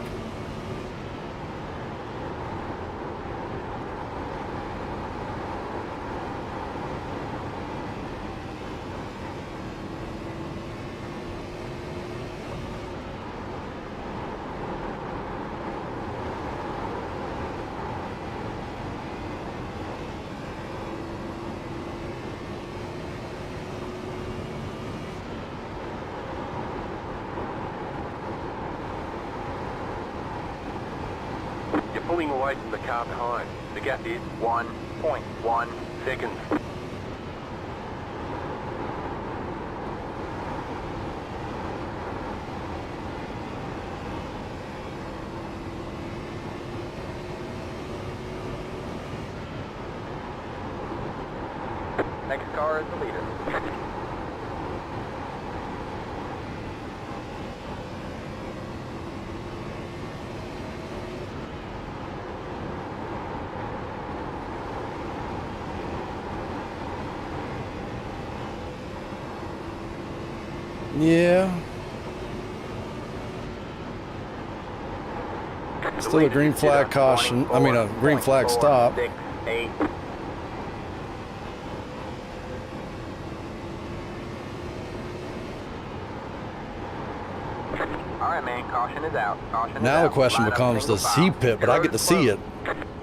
[SPEAKER 7] You're pulling away from the car behind. The gap is
[SPEAKER 5] 1.1
[SPEAKER 7] seconds.
[SPEAKER 5] Next car is the leader.
[SPEAKER 2] Yeah. Still a green flag caution. I mean, a green flag stop.
[SPEAKER 5] 24.68. All right, man. Caution is out. Caution is
[SPEAKER 2] Now
[SPEAKER 5] out.
[SPEAKER 2] the question
[SPEAKER 5] Line up
[SPEAKER 2] becomes,
[SPEAKER 5] single
[SPEAKER 2] does he
[SPEAKER 5] file.
[SPEAKER 2] pit? But I get to see it.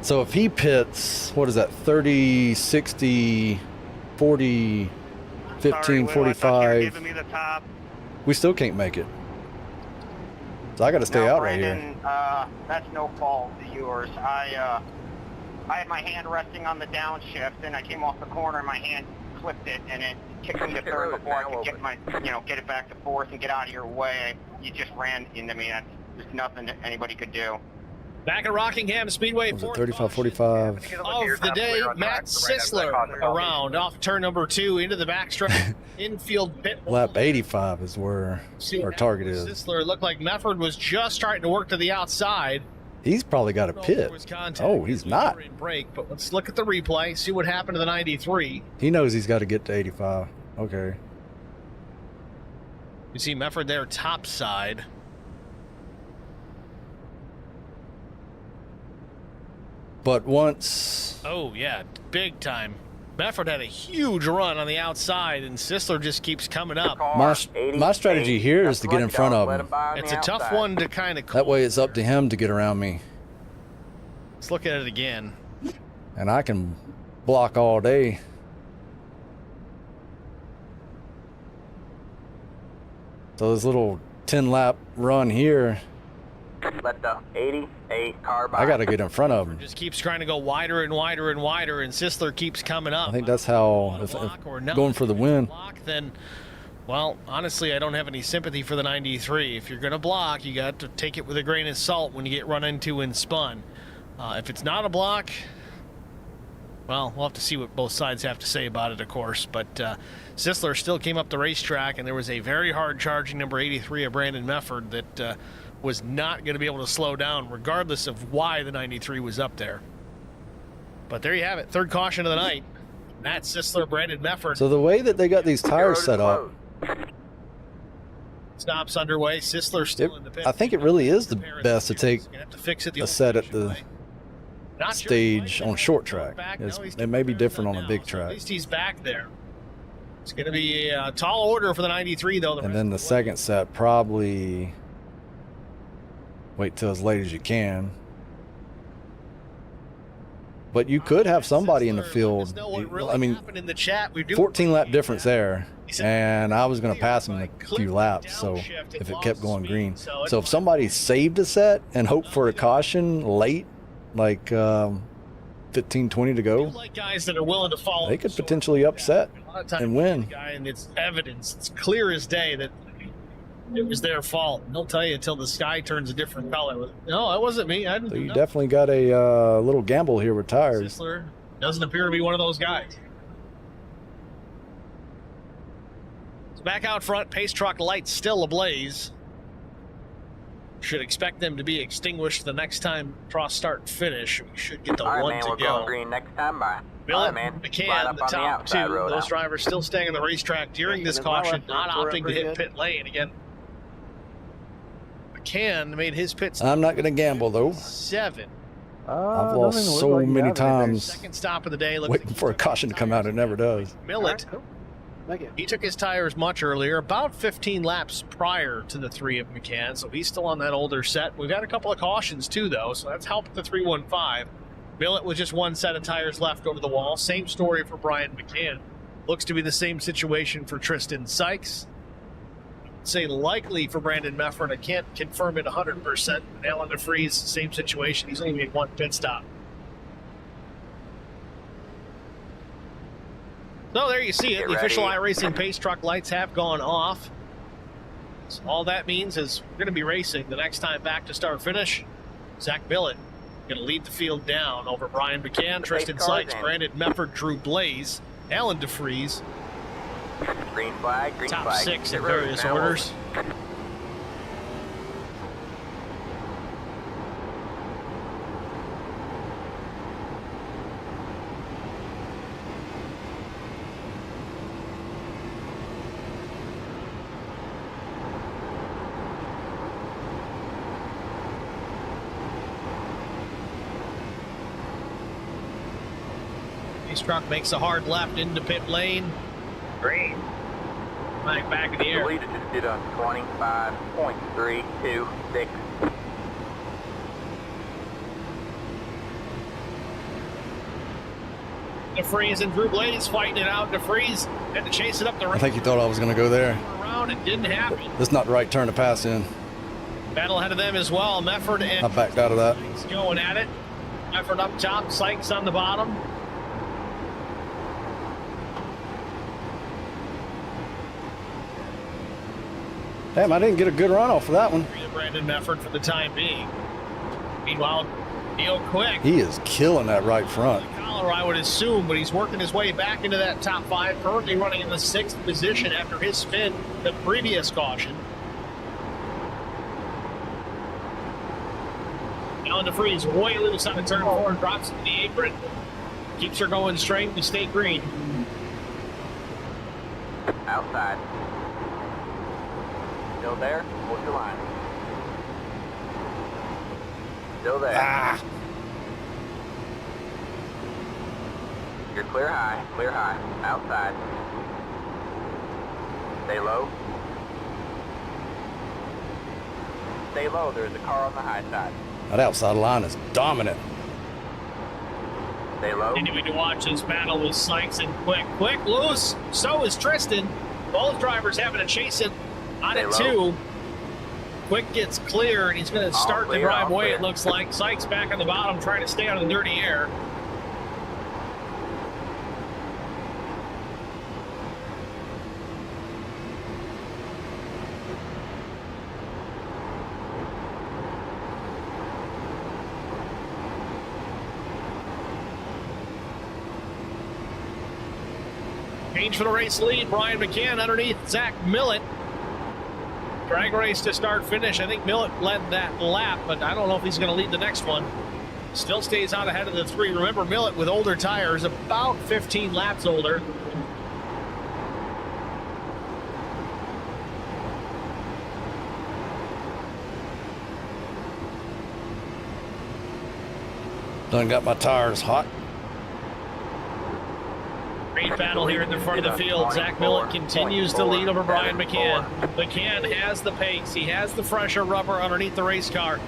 [SPEAKER 2] So if he pits, what is that, 30, 60, 40, 15:45.
[SPEAKER 3] Giving me the top.
[SPEAKER 2] We still can't make it. So I got to stay out right here.
[SPEAKER 11] That's no fault of yours. I had my hand resting on the downshift, and I came off the corner, and my hand clipped it, and it kicked me to third before I could get it back to fourth and get out of your way. You just ran into me. There's nothing that anybody could do.
[SPEAKER 1] Back at Rockingham Speedway,
[SPEAKER 2] 35:45
[SPEAKER 1] of the day, Matt Sisler around off turn number 2 into the backstretch. Infield pit.
[SPEAKER 2] Lap 85 is where our target is.
[SPEAKER 1] Sisler looked like Mefford was just starting to work to the outside.
[SPEAKER 2] He's probably got a pit. Oh, he's not.
[SPEAKER 1] Break, but let's look at the replay, see what happened to the 93.
[SPEAKER 2] He knows he's got to get to 85. Okay.
[SPEAKER 1] You see Mefford there top side.
[SPEAKER 2] But once...
[SPEAKER 1] Oh, yeah, big time. Mefford had a huge run on the outside, and Sisler just keeps coming up.
[SPEAKER 2] My strategy here is to get in front of him.
[SPEAKER 1] It's a tough one to kind of...
[SPEAKER 2] That way it's up to him to get around me.
[SPEAKER 1] Let's look at it again.
[SPEAKER 2] And I can block all day. So this little 10-lap run here...
[SPEAKER 5] Let the 88 car by.
[SPEAKER 2] I got to get in front of him.
[SPEAKER 1] Just keeps trying to go wider and wider and wider, and Sisler keeps coming up.
[SPEAKER 2] I think that's how, if going for the win.
[SPEAKER 1] Then, well, honestly, I don't have any sympathy for the 93. If you're going to block, you got to take it with a grain of salt when you get run into and spun. If it's not a block, well, we'll have to see what both sides have to say about it, of course. But Sisler still came up the racetrack, and there was a very hard charging number 83 of Brandon Mefford that was not going to be able to slow down, regardless of why the 93 was up there. But there you have it. Third caution of the night. Matt Sisler, Brandon Mefford.
[SPEAKER 2] So the way that they got these tires set up,
[SPEAKER 1] stops underway. Sisler still in the pit.
[SPEAKER 2] I think it really is the best to take
[SPEAKER 1] a
[SPEAKER 2] set at the stage on short track. It may be different on a big track.
[SPEAKER 1] At least he's back there. It's going to be a tall order for the 93, though.
[SPEAKER 2] And then the second set, probably wait till as late as you can. But you could have somebody in the field. I mean, 14 lap difference there. And I was going to pass him in a few laps, so if it kept going green. So if somebody saved a set and hoped for a caution late, like 15, 20 to go,
[SPEAKER 1] guys that are willing to follow,
[SPEAKER 2] they could potentially upset and win.
[SPEAKER 1] And it's evidence. It's clear as day that it was their fault. They'll tell you until the sky turns a different color. No, that wasn't me. I didn't.
[SPEAKER 2] So you definitely got a little gamble here with tires.
[SPEAKER 1] Sisler doesn't appear to be one of those guys. So back out front, pace truck lights still ablaze. Should expect them to be extinguished the next time cross start and finish. We should get the one to go.
[SPEAKER 5] Green next time by.
[SPEAKER 1] Billet, McCann, the top two. Those drivers still staying on the racetrack during this caution, not opting to hit pit lane again. McCann made his pit stop.
[SPEAKER 2] I'm not going to gamble, though.
[SPEAKER 1] 7.
[SPEAKER 2] I've lost so many times
[SPEAKER 1] Second stop of the day.
[SPEAKER 2] waiting for a caution to come out. It never does.
[SPEAKER 1] Millet, he took his tires much earlier, about 15 laps prior to the 3 of McCann, so he's still on that older set. We've had a couple of cautions, too, though, so that's helped the 315. Millet with just one set of tires left over the wall. Same story for Brian McCann. Looks to be the same situation for Tristan Sykes. Say likely for Brandon Mefford. I can't confirm it 100%. Alan DeFries, same situation. He's only made one pit stop. So there you see it. The official iRacing pace truck lights have gone off. So all that means is we're going to be racing the next time back to start finish. Zach Billet going to lead the field down over Brian McCann, Tristan Sykes, Brandon Mefford, Drew Blaze, Alan DeFries.
[SPEAKER 5] Green flag, green
[SPEAKER 1] Top
[SPEAKER 5] flag.
[SPEAKER 1] 6 in various orders. This truck makes a hard left into pit lane.
[SPEAKER 5] Green.
[SPEAKER 1] Back in the air.
[SPEAKER 5] The leader just did a 25.326.
[SPEAKER 1] DeFreeze and Drew Blaze fighting it out. DeFreeze had to chase it up the
[SPEAKER 2] I think he thought I was going to go there.
[SPEAKER 1] around. It didn't happen.
[SPEAKER 2] That's not the right turn to pass in.
[SPEAKER 1] Battle ahead of them as well. Mefford and
[SPEAKER 2] I backed out of that.
[SPEAKER 1] Sykes going at it. Mefford up top, Sykes on the bottom.
[SPEAKER 2] Damn, I didn't get a good run off of that one.
[SPEAKER 1] Brandon Mefford for the time being. Meanwhile, Neil Quick.
[SPEAKER 2] He is killing that right front.
[SPEAKER 1] Collar, I would assume, but he's working his way back into that top 5. Currently running in the 6th position after his spin the previous caution. Alan DeFreeze way loose on the turn 4, drops into the apron. Keeps her going straight to stay green.
[SPEAKER 5] Outside. Still there? Hold your line. Still there.
[SPEAKER 2] Ah.
[SPEAKER 5] You're clear high, clear high. Outside. Stay low. Stay low, there's a car on the high side.
[SPEAKER 2] That outside line is dominant.
[SPEAKER 5] Stay low.
[SPEAKER 1] Continuing to watch this battle with Sykes and Quick. Quick loose, so is Tristan. Both drivers having to chase it on it too. Quick gets clear, and he's going to start to drive away, it looks like. Sykes back on the bottom, trying to stay out of the dirty air. Change for the race lead. Brian McCann underneath Zach Millett. Drag race to start finish. I think Millett led that lap, but I don't know if he's going to lead the next one. Still stays out ahead of the 3. Remember, Millett with older tires, about 15 laps older.
[SPEAKER 2] Done got my tires hot.
[SPEAKER 1] Great battle here in the front of the field. Zach Millett continues to lead over Brian McCann. McCann has the pace. He has the fresher rubber underneath the race car.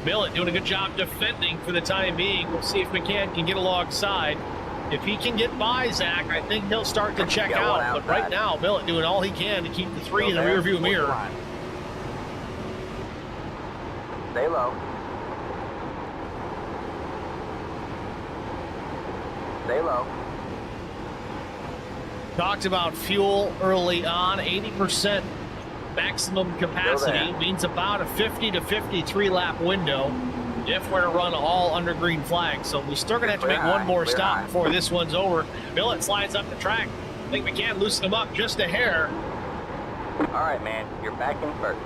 [SPEAKER 1] Millett doing a good job defending for the time being. We'll see if McCann can get alongside. If he can get by Zach, I think he'll start to check out. But right now, Millett doing all he can to keep the 3 in the rearview mirror.
[SPEAKER 5] Stay low. Stay low.
[SPEAKER 1] Talked about fuel early on, 80% maximum capacity means about a 50 to 53 lap window if we're to run all under green flags. So we're still going to have to make one more stop before this one's over. Millett slides up the track. I think we can loosen him up just a hair.
[SPEAKER 5] All right, man, you're back in first.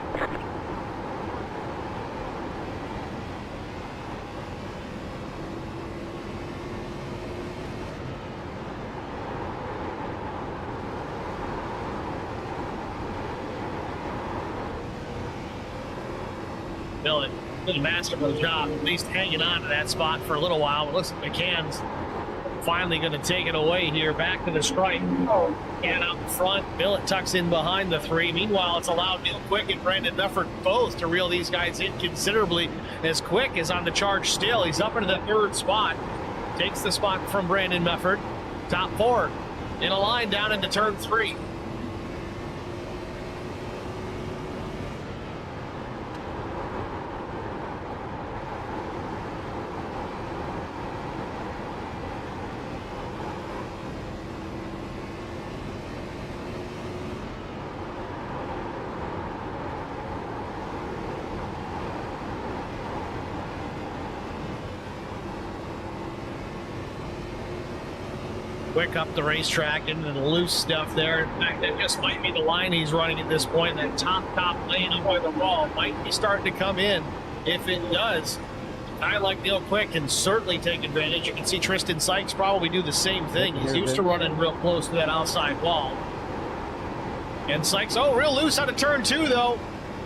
[SPEAKER 1] Millett did a masterful job, at least hanging on to that spot for a little while. It looks like McCann's finally going to take it away here, back to the stripe. And out in front, Millett tucks in behind the 3. Meanwhile, it's allowed Neil Quick and Brandon Mefford both to reel these guys in considerably, as Quick is on the charge still. He's up into the 3rd spot. Takes the spot from Brandon Mefford. Top 4 in a line down into turn 3. Quick up the racetrack into the loose stuff there. In fact, that just might be the line he's running at this point. That top lane up by the wall might be starting to come in. If it does, a guy like Neil Quick can certainly take advantage. You can see Tristan Sykes probably do the same thing. He's used to running real close to that outside wall. And Sykes, real loose out of turn 2, though.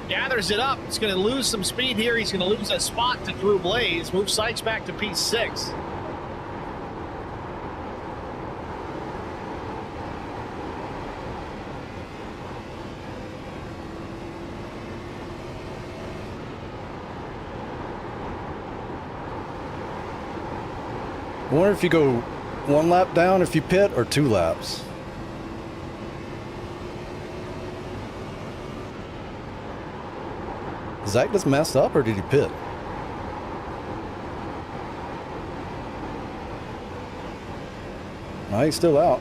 [SPEAKER 1] Gathers it up. He's going to lose some speed here. He's going to lose a spot to Drew Blaze. Move Sykes back to P6.
[SPEAKER 2] I wonder if you go 1 lap down if you pit or 2 laps? Zach just messed up or did he pit? No, he's still out.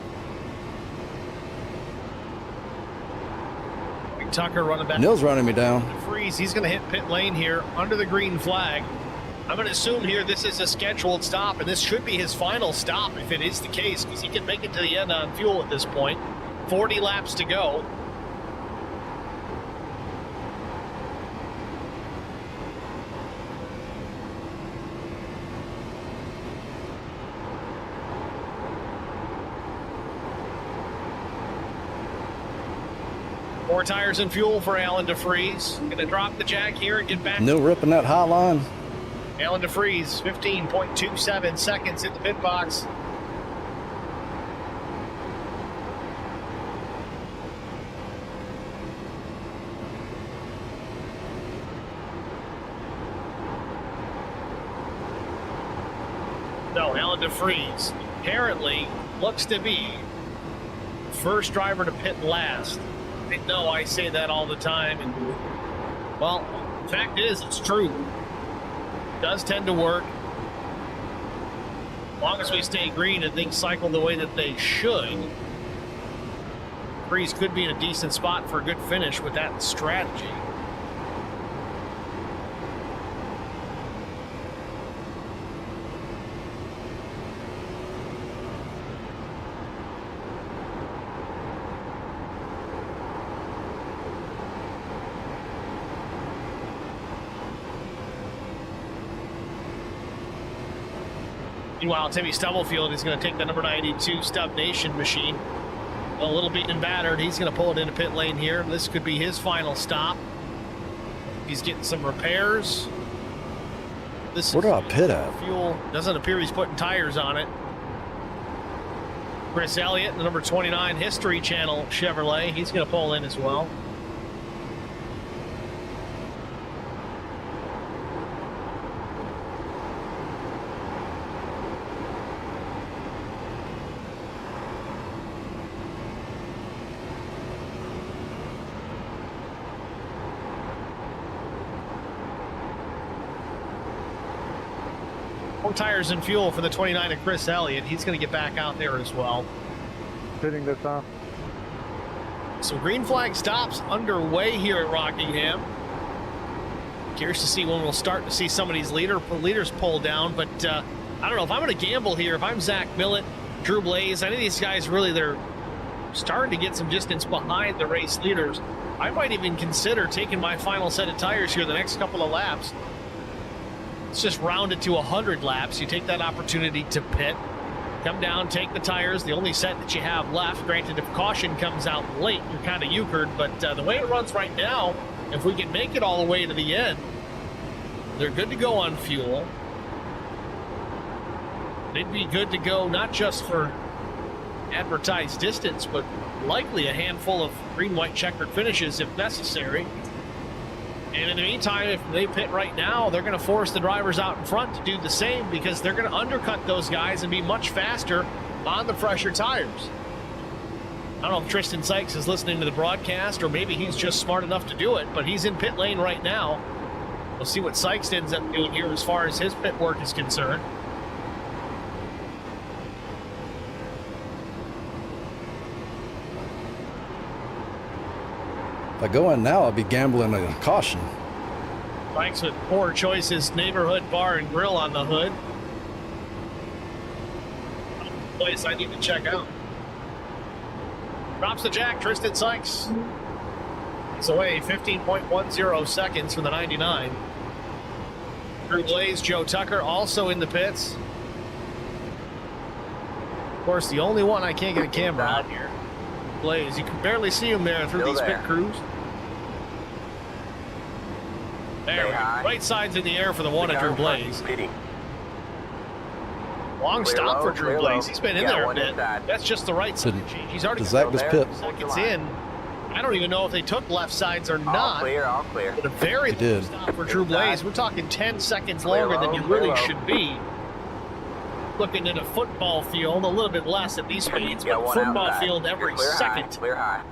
[SPEAKER 1] Tucker running back.
[SPEAKER 2] Neil's running me down.
[SPEAKER 1] Freeze. He's going to hit pit lane here under the green flag. I'm going to assume here this is a scheduled stop, and this should be his final stop if it is the case, because he can make it to the end on fuel at this point. 40 laps to go. More tires and fuel for Alan DeFries. Going to drop the jack here and get back.
[SPEAKER 2] Neil ripping that high line.
[SPEAKER 1] Alan DeFries, 15.27 seconds in the pit box. No, Alan DeFries apparently looks to be first driver to pit last. I know I say that all the time, and well, the fact is, it's true. It does tend to work. As long as we stay green and things cycle the way that they should, Freeze could be in a decent spot for a good finish with that strategy. Meanwhile, Timmy Stubblefield is going to take the number 92 Stub Nation machine. A little beaten and battered. He's going to pull it into pit lane here. This could be his final stop. He's getting some repairs.
[SPEAKER 2] Where do I pit at?
[SPEAKER 1] Fuel. Doesn't appear he's putting tires on it. Chris Elliott, the number 29 History Channel Chevrolet. He's going to pull in as well. More tires and fuel for the 29 of Chris Elliott. He's going to get back out there as well.
[SPEAKER 4] Pitting this off.
[SPEAKER 1] So green flag stops underway here at Rockingham. Curious to see when we'll start to see some of these leaders pull down, but I don't know if I'm going to gamble here. If I'm Zach Millett, Drew Blaze, I think these guys really, they're starting to get some distance behind the race leaders. I might even consider taking my final set of tires here the next couple of laps. Let's just round it to 100 laps. You take that opportunity to pit, come down, take the tires, the only set that you have left. Granted, if caution comes out late, you're kind of euchred, but the way it runs right now, if we can make it all the way to the end, they're good to go on fuel. They'd be good to go not just for advertised distance, but likely a handful of green-white checkered finishes if necessary. And in the meantime, if they pit right now, they're going to force the drivers out in front to do the same, because they're going to undercut those guys and be much faster on the fresher tires. I don't know if Tristan Sykes is listening to the broadcast, or maybe he's just smart enough to do it, but he's in pit lane right now. We'll see what Sykes ends up doing here as far as his pit work is concerned.
[SPEAKER 2] If I go in now, I'll be gambling a caution.
[SPEAKER 1] Bikes with poor choices, Neighborhood Bar and Grill on the hood. Place I need to check out. Drops the jack, Tristan Sykes. It's away, 15.10 seconds from the 99. Drew Blaze, Joe Tucker also in the pits. Of course, the only one I can't get a camera on here. Blaze, you can barely see him there through these pit crews. There we go. Right side's in the air for the one of Drew Blaze. Long stop for Drew Blaze. He's been in there a bit. That's just the right side change. He's already
[SPEAKER 2] Zach just pit.
[SPEAKER 1] seconds in. I don't even know if they took left sides or not.
[SPEAKER 5] All clear, all clear.
[SPEAKER 1] But a very long stop for Drew Blaze. We're talking 10 seconds longer than you really should be. looking at a football field, a little bit less at these speeds,
[SPEAKER 5] Got
[SPEAKER 1] but
[SPEAKER 5] one
[SPEAKER 1] football
[SPEAKER 5] outside.
[SPEAKER 1] field
[SPEAKER 5] You're
[SPEAKER 1] every
[SPEAKER 5] clear
[SPEAKER 1] second.
[SPEAKER 5] High, clear high.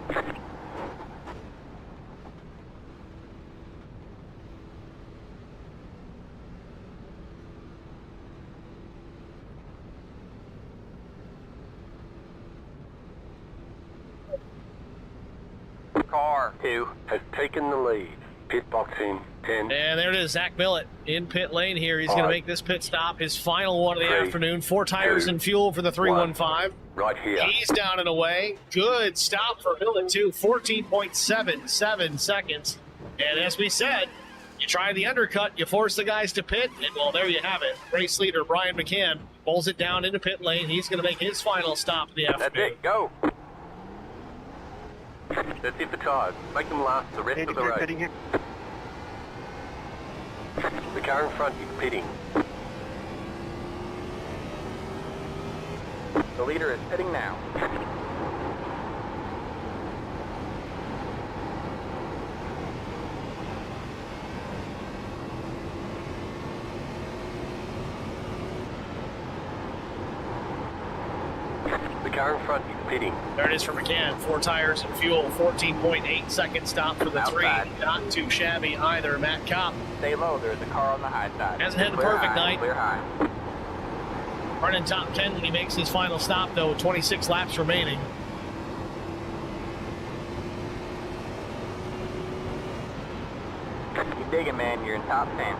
[SPEAKER 5] Car 2
[SPEAKER 7] has taken the lead. Pit box in 10.
[SPEAKER 1] And there it is, Zach Millett in pit lane here. He's going to make this pit stop, his final one of the
[SPEAKER 7] 3,
[SPEAKER 1] afternoon. 4 tires
[SPEAKER 7] 2,
[SPEAKER 1] and fuel for the 315.
[SPEAKER 7] Right here.
[SPEAKER 1] He's down and away. Good stop for Millett, too. 14.77 seconds. And as we said, you try the undercut, you force the guys to pit, and well, there you have it. Race leader Brian McCann pulls it down into pit lane. He's going to make his final stop of the afternoon.
[SPEAKER 5] That's it, go. Let's hit the tires. Make them last the rest of the race.
[SPEAKER 7] The car in front is pitting.
[SPEAKER 5] The leader is pitting now.
[SPEAKER 7] The car in front is pitting.
[SPEAKER 1] There it is for McCann. 4 tires and fuel. 14.8 second stop for the
[SPEAKER 5] Outside.
[SPEAKER 1] 3. Not too shabby either. Matt Kopp
[SPEAKER 5] Stay low, there's a car on the high side.
[SPEAKER 1] hasn't had a
[SPEAKER 5] Clear
[SPEAKER 1] perfect
[SPEAKER 5] high,
[SPEAKER 1] night.
[SPEAKER 5] Clear high.
[SPEAKER 1] Running top 10 when he makes his final stop, though, with 26 laps remaining.
[SPEAKER 5] Keep digging, man. You're in top 10.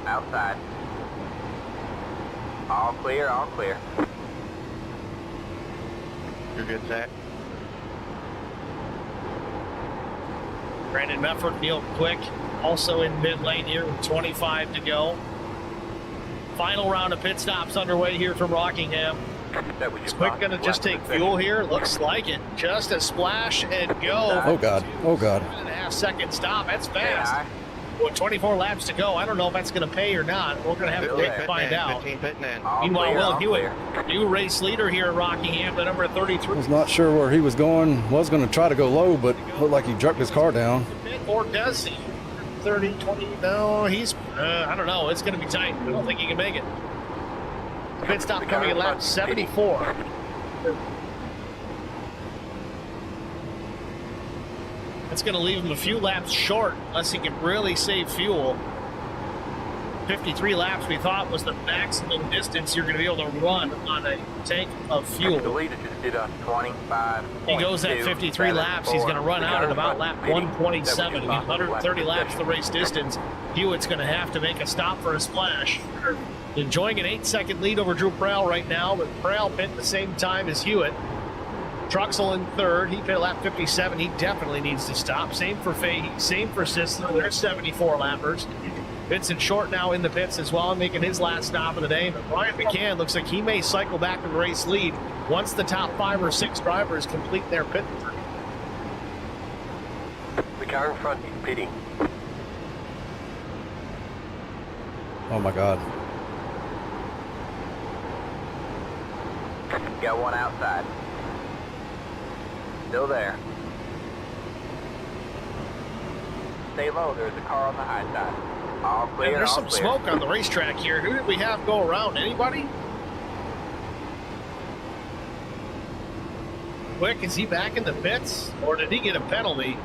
[SPEAKER 5] Outside. All clear, all clear.
[SPEAKER 3] You're good, Zach.
[SPEAKER 1] Brandon Mefford, Neil Quick, also in mid lane here with 25 to go. Final round of pit stops underway here from Rockingham. Is Quick going to just take fuel here? Looks like it. Just a splash and go.
[SPEAKER 2] Oh, God. Oh, God.
[SPEAKER 1] 1.5 second stop. That's
[SPEAKER 5] Stay
[SPEAKER 1] fast.
[SPEAKER 5] high.
[SPEAKER 1] With 24 laps to go, I don't know if that's going to pay or not. We're going to have to wait to find out.
[SPEAKER 3] 15 pitting in.
[SPEAKER 5] All
[SPEAKER 1] Meanwhile,
[SPEAKER 5] clear,
[SPEAKER 1] Will
[SPEAKER 5] all
[SPEAKER 1] Hewitt,
[SPEAKER 5] clear.
[SPEAKER 1] new race leader here at Rockingham, the number 33.
[SPEAKER 2] Was not sure where he was going. Was going to try to go low, but looked like he jerked his car down.
[SPEAKER 1] Or does he? 30, 20, no, he's, I don't know. It's going to be tight. I don't think he can make it. Pit stop coming at lap 74. That's going to leave him a few laps short unless he can really save fuel. 53 laps we thought was the maximum distance you're going to be able to run on a tank of
[SPEAKER 5] The
[SPEAKER 1] fuel.
[SPEAKER 5] leader just did a 25.
[SPEAKER 1] He goes at 53 laps. He's going to run out at about lap 127. He's 130 laps the race distance. Hewitt's going to have to make a stop for a splash. Enjoying an 8-second lead over Drew Prowl right now, but Prowl pit at the same time as Hewitt. Truxell in third. He pit at lap 57. He definitely needs to stop. Same for Fahey. Same for Sisler. They're 74 lappers. Vincent Short now in the pits as well, making his last stop of the day. But Brian McCann looks like he may cycle back to the race lead once the top 5 or 6 drivers complete their pit.
[SPEAKER 7] The car in front is pitting.
[SPEAKER 2] Oh, my God.
[SPEAKER 5] Got one outside. Still there. Stay low, there's a car on the high side. All clear,
[SPEAKER 1] And there's
[SPEAKER 5] all
[SPEAKER 1] some
[SPEAKER 5] clear.
[SPEAKER 1] smoke on the racetrack here. Who did we have go around? Anybody? Quick, is he back in the pits? Or did he get a penalty?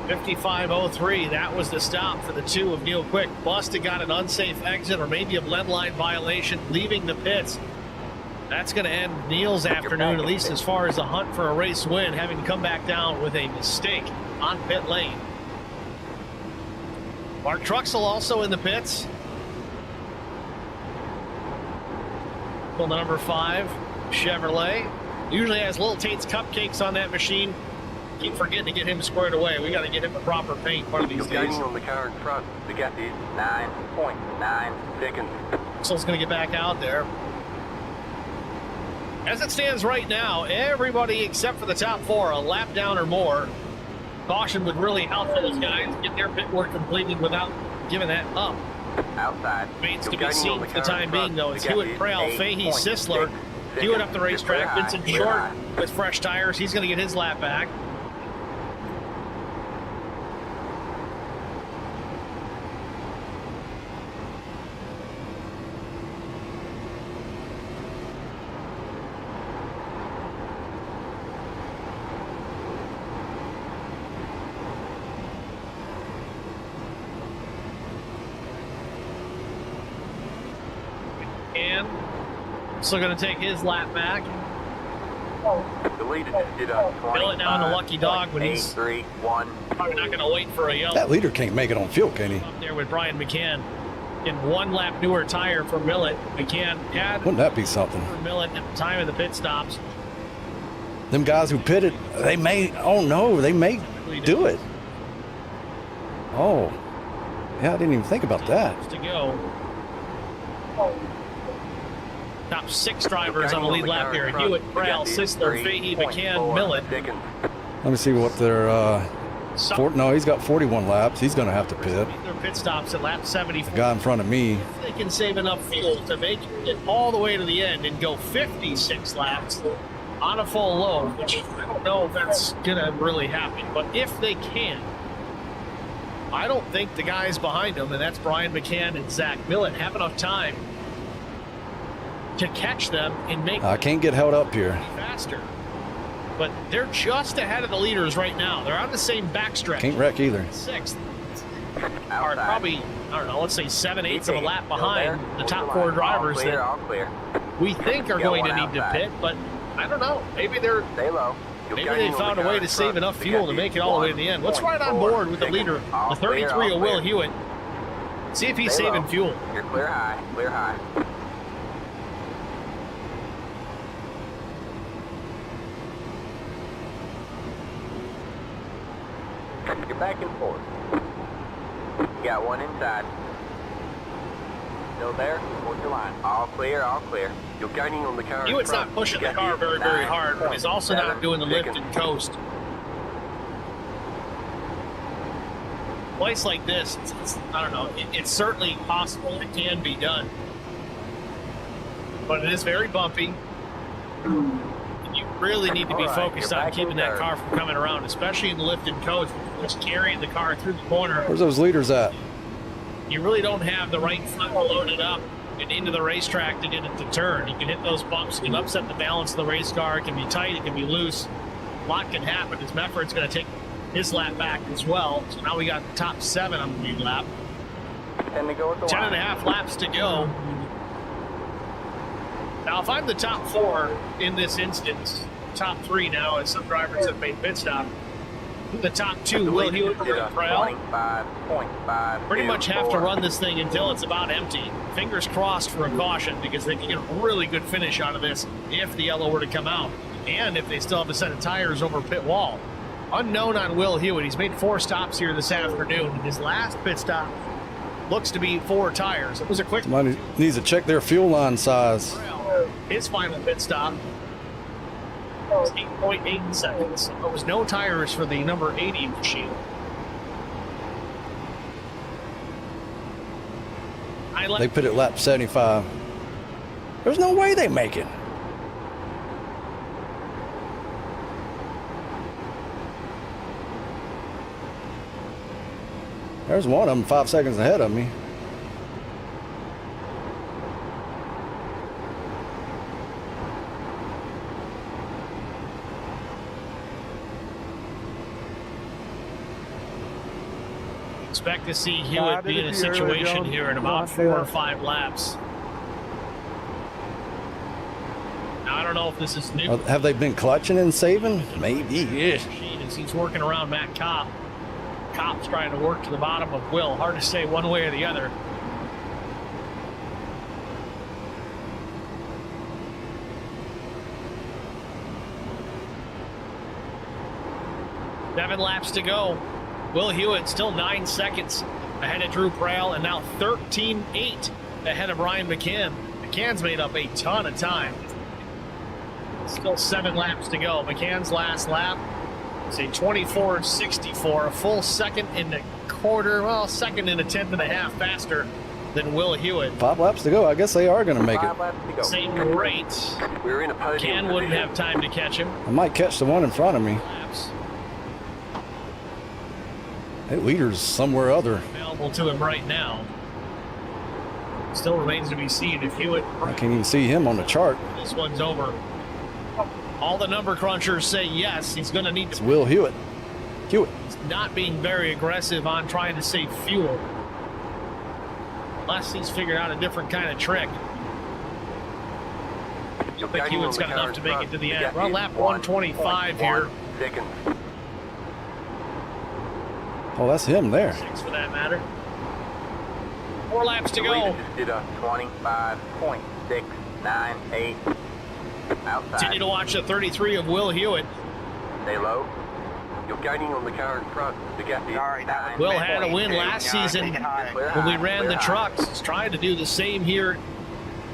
[SPEAKER 1] 55.03, that was the stop for the 2 of Neil Quick. Must have got an unsafe exit or maybe a blend line violation, leaving the pits. That's going to end Neil's afternoon, at least as far as a hunt for a race win, having to come back down with a mistake on pit lane. Mark Truxell also in the pits. Well, the number 5 Chevrolet usually has little Tate's cupcakes on that machine. Keep forgetting to get him squared away. We got to get him the proper paint one of these
[SPEAKER 7] You're
[SPEAKER 1] days.
[SPEAKER 7] gaining on the car in front. The gap is
[SPEAKER 5] 9.9
[SPEAKER 7] seconds.
[SPEAKER 1] Truxell's going to get back out there. As it stands right now, everybody except for the top 4 a lap down or more. Caution would really help for those guys get their pit work completed without giving that up.
[SPEAKER 5] outside.
[SPEAKER 1] Remains to be seen for the time being, though. It's Hewitt, Prowl, Fahey, Sisler. Hewitt up the racetrack. Vincent Short with fresh tires. He's going to get his lap back. And still going to take his lap back.
[SPEAKER 7] The leader just did a
[SPEAKER 1] Fill it down to Lucky Dog, but he's
[SPEAKER 5] 8-3-1.
[SPEAKER 1] probably not going to wait for a yellow.
[SPEAKER 2] That leader can't make it on fuel, can he?
[SPEAKER 1] Up there with Brian McCann. In one lap newer tire for Millet. McCann had
[SPEAKER 2] Wouldn't that be something?
[SPEAKER 1] for Millet at the time of the pit stops.
[SPEAKER 2] Them guys who pitted, they may, oh no, they may do it. Oh, yeah, I didn't even think about that.
[SPEAKER 1] To go. Top 6 drivers on the lead lap here. Hewitt, Braille, Sisler, Fahey, McCann, Millet.
[SPEAKER 2] Let me see what their, no, he's got 41 laps. He's going to have to pit.
[SPEAKER 1] Their pit stops at lap 74.
[SPEAKER 2] The guy in front of me.
[SPEAKER 1] If they can save enough fuel to make it all the way to the end and go 56 laps on a full load, which I don't know if that's going to really happen, but if they can, I don't think the guys behind them, and that's Brian McCann and Zach Millet, have enough time to catch them and make
[SPEAKER 2] I can't get held up here.
[SPEAKER 1] faster. But they're just ahead of the leaders right now. They're on the same backstretch.
[SPEAKER 2] Can't wreck either.
[SPEAKER 1] 6th. Are probably, I don't know, let's say 7/8 of a lap behind the top 4 drivers that we think are going to need to pit, but I don't know. Maybe they're maybe they found a way to save enough fuel to make it all the way to the end. Let's ride on board with the leader, the 33 of Will Hewitt. See if he's saving fuel.
[SPEAKER 5] You're clear high, clear high. You're back and forth. You got one inside. Still there? Hold your line. All clear, all clear.
[SPEAKER 7] You're gaining on the car.
[SPEAKER 1] Hewitt's not pushing the car very, very hard, but he's also not doing the lift and coast. A place like this, it's I don't know, it's certainly possible it can be done. But it is very bumpy. You really need to be focused on keeping that car from coming around, especially in the lift and coast, just carrying the car through the corner.
[SPEAKER 2] Where's those leaders at?
[SPEAKER 1] You really don't have the right front loaded up and into the racetrack to get it to turn. You can hit those bumps, you can upset the balance of the race car, it can be tight, it can be loose. A lot can happen. As Meffert's going to take his lap back as well. So now we got the top 7 on the lead lap. 10.5 laps to go. Now, if I'm the top 4 in this instance, top 3 now, as some drivers have made pit stop, the top 2, Will Hewitt and Prell, pretty much have to run this thing until it's about empty. Fingers crossed for a caution, because they can get a really good finish out of this if the yellow were to come out, and if they still have a set of tires over pit wall. Unknown on Will Hewitt. He's made 4 stops here this afternoon. His last pit stop looks to be 4 tires. It was a quick.
[SPEAKER 2] Somebody needs to check their fuel line size.
[SPEAKER 1] His final pit stop was 8.8 seconds. There was no tires for the number 80 machine.
[SPEAKER 2] They put it lap 75. There's no way they make it. There's one of them 5 seconds ahead of me.
[SPEAKER 1] Expect to see Hewitt be in a situation here in about 4 or 5 laps. Now, I don't know if this is new.
[SPEAKER 2] Have they been clutching and saving? Maybe. Yeah.
[SPEAKER 1] As he's working around Matt Kopp. Kopp's trying to work to the bottom of Will. Hard to say one way or the other. Seven laps to go. Will Hewitt still 9 seconds ahead of Drew Prale, and now 13.8 ahead of Ryan McCann. McCann's made up a ton of time. Still 7 laps to go. McCann's last lap is a 24.64, a full second and a quarter, well, second and a tenth and a half faster than Will Hewitt.
[SPEAKER 2] 5 laps to go. I guess they are going to make it.
[SPEAKER 1] Same rate. McCann wouldn't have time to catch him.
[SPEAKER 2] I might catch the one in front of me. That leader's somewhere other.
[SPEAKER 1] Available to him right now. Still remains to be seen if Hewitt.
[SPEAKER 2] I can't even see him on the chart.
[SPEAKER 1] This one's over. All the number crunchers say yes. He's going to need to.
[SPEAKER 2] It's Will Hewitt. Hewitt.
[SPEAKER 1] He's not being very aggressive on trying to save fuel. Unless he's figured out a different kind of trick. I think Hewitt's got enough to make it to the end. We're on lap 125 here.
[SPEAKER 7] Seconds.
[SPEAKER 2] Oh, that's him there.
[SPEAKER 1] 6 for that matter. 4 laps to
[SPEAKER 5] The leader
[SPEAKER 1] go.
[SPEAKER 5] just did a 25.698 outside.
[SPEAKER 1] Continue to watch the 33 of Will Hewitt.
[SPEAKER 5] Stay low.
[SPEAKER 7] You're gaining on the car in front. The gap is
[SPEAKER 11] Sorry, that was
[SPEAKER 1] Will had a win last season
[SPEAKER 11] take it high.
[SPEAKER 1] when we ran the trucks. He's trying to do the same here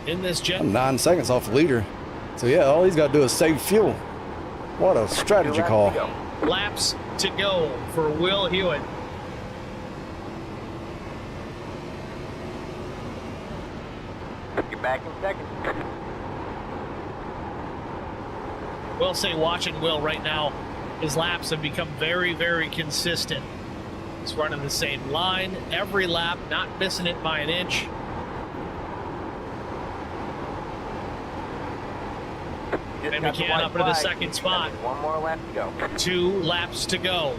[SPEAKER 1] in this jet.
[SPEAKER 2] I'm 9 seconds off the leader. So yeah, all he's got to do is save fuel. What a strategy call.
[SPEAKER 1] Laps to go for Will Hewitt.
[SPEAKER 5] You're back in second.
[SPEAKER 1] Will say watching Will right now, his laps have become very, very consistent. He's running the same line every lap, not missing it by an inch. And McCann up into the second spot.
[SPEAKER 5] One more lap to go.
[SPEAKER 1] 2 laps to go.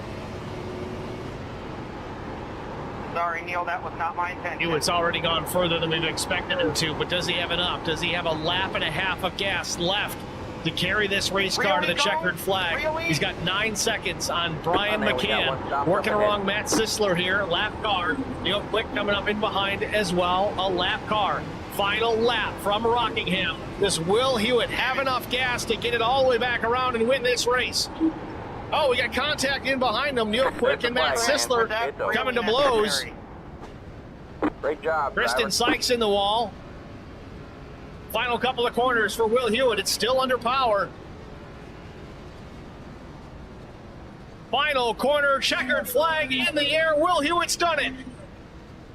[SPEAKER 11] Sorry, Neil, that was not my intention.
[SPEAKER 1] Hewitt's already gone further than we've expected him to, but does he have enough? Does he have a lap and a half of gas left to carry this race car to the checkered flag? He's got 9 seconds on Brian McCann. Working along Matt Sisler here, lap car. Neil Quick coming up in behind as well, a lap car. Final lap from Rockingham. Does Will Hewitt have enough gas to get it all the way back around and win this race? Oh, we got contact in behind them. Neil Quick and Matt Sisler coming to blows.
[SPEAKER 5] Great job,
[SPEAKER 1] Kristen
[SPEAKER 5] driver.
[SPEAKER 1] Sykes in the wall. Final couple of corners for Will Hewitt. It's still under power. Final corner, checkered flag in the air. Will Hewitt's done it.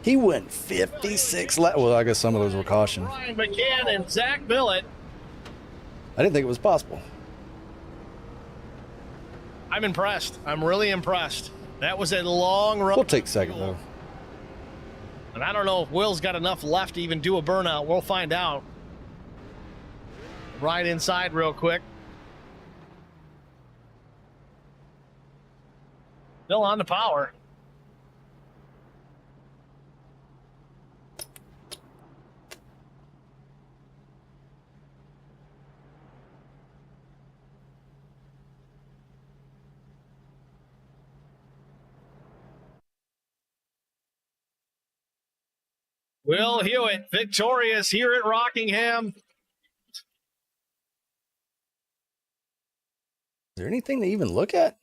[SPEAKER 2] He went 56 laps. Well, I guess some of those were caution.
[SPEAKER 1] Brian McCann and Zach Billett.
[SPEAKER 2] I didn't think it was possible.
[SPEAKER 1] I'm impressed. I'm really impressed. That was a long run.
[SPEAKER 2] We'll take second, though.
[SPEAKER 1] And I don't know if Will's got enough left to even do a burnout. We'll find out. Right inside real quick. Still on the power. Will Hewitt victorious here at Rockingham.
[SPEAKER 2] Is there anything to even look at?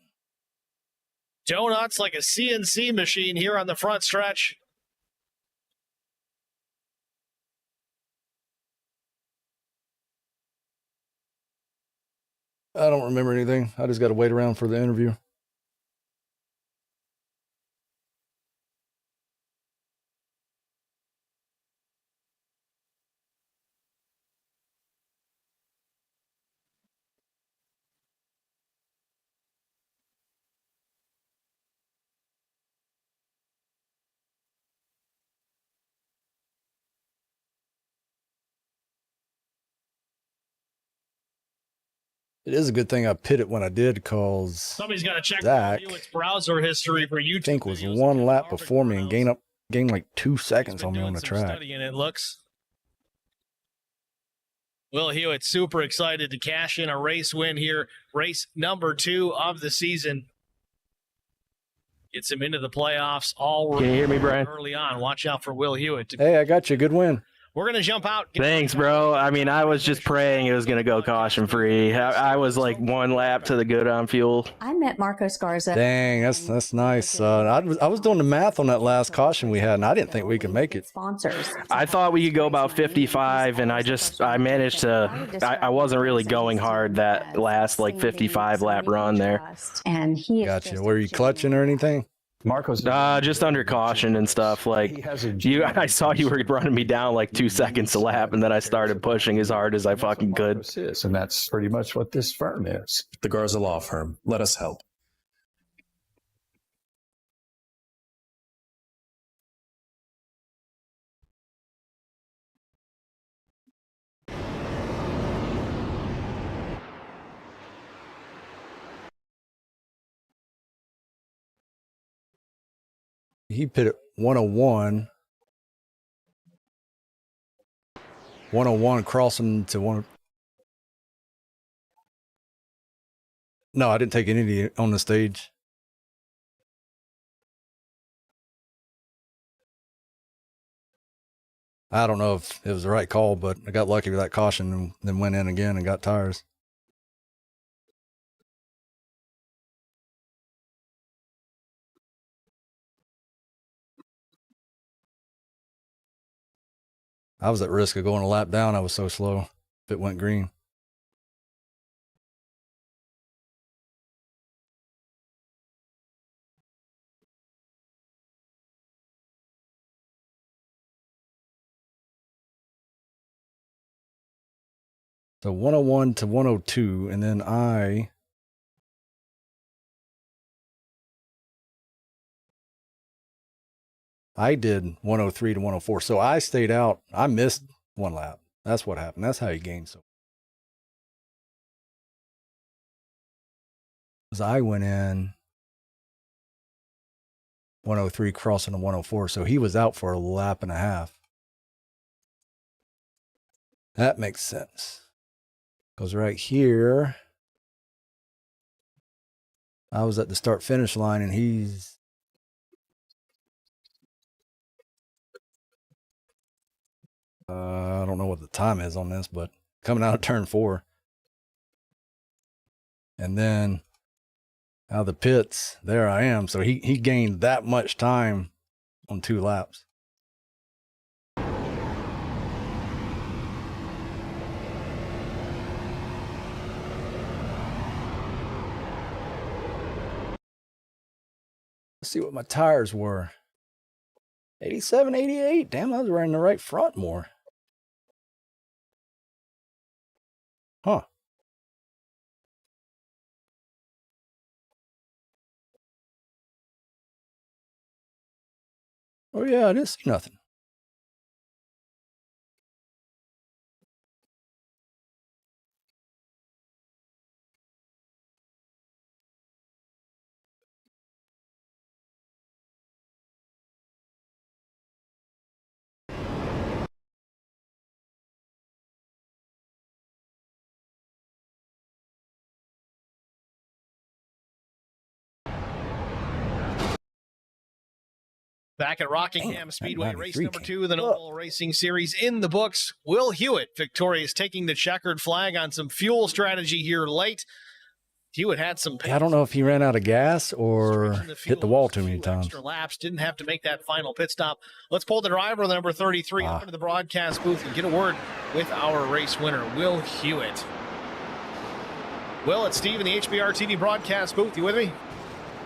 [SPEAKER 1] Donuts like a CNC machine here on the front stretch.
[SPEAKER 2] I don't remember anything. I just got to wait around for the interview. It is a good thing I pitted when I did, because
[SPEAKER 1] Somebody's got to check
[SPEAKER 2] Zach,
[SPEAKER 1] Hewitt's browser history for YouTube.
[SPEAKER 2] I think, was
[SPEAKER 1] videos.
[SPEAKER 2] one lap before me and gained like 2 seconds on me on the track.
[SPEAKER 1] Studying, it looks. Will Hewitt super excited to cash in a race win here. Race number 2 of the season. Gets him into the playoffs all
[SPEAKER 12] Can you hear me, Brian?
[SPEAKER 1] early on. Watch out for Will Hewitt.
[SPEAKER 2] Hey, I got you. Good win.
[SPEAKER 1] We're going to jump out.
[SPEAKER 12] Thanks, bro. I mean, I was just praying it was going to go caution free. I was like 1 lap to the good on fuel.
[SPEAKER 8] I met Marcos Garza.
[SPEAKER 2] Dang, that's nice. I was doing the math on that last caution we had, and I didn't think we could make it.
[SPEAKER 8] Sponsors.
[SPEAKER 12] I thought we could go about 55, and I managed to. I wasn't really going hard that last like 55 lap run there.
[SPEAKER 8] And he
[SPEAKER 2] Gotcha. Were you clutching or anything?
[SPEAKER 9] Marco's
[SPEAKER 12] Just under caution and stuff. Like I saw you were running me down like 2 seconds a lap, and then I started pushing as hard as I fucking could.
[SPEAKER 9] and that's pretty much what this firm is.
[SPEAKER 10] The Garza Law Firm. Let us help.
[SPEAKER 2] He pitted 101. 101 crossing to one. No, I didn't take any on the stage. I don't know if it was the right call, but I got lucky with that caution and then went in again and got tires. I was at risk of going a lap down. I was so slow if it went green. So 101 to 102, and then I did 103 to 104. So I stayed out. I missed one lap. That's what happened. That's how you gained. So as I went in 103 crossing to 104. So he was out for a lap and a half. That makes sense. Because right here, I was at the start finish line and he's I don't know what the time is on this, but coming out of turn 4. And then out of the pits, there I am. So he gained that much time on 2 laps. Let's see what my tires were. 87, 88. Damn, I was wearing the right front more. Huh. Oh yeah, I didn't see nothing.
[SPEAKER 1] Back at Rockingham Speedway, race number 2 of the Noble Racing Series in the books. Will Hewitt, victorious, taking the checkered flag on some fuel strategy here late. Hewitt had some pace.
[SPEAKER 2] I don't know if he ran out of gas or hit the wall too many times.
[SPEAKER 1] Extra laps, didn't have to make that final pit stop. Let's pull the driver, number 33, up into the broadcast booth and get a word with our race winner, Will Hewitt. Will, it's Steve in the HBR TV broadcast booth. You with me?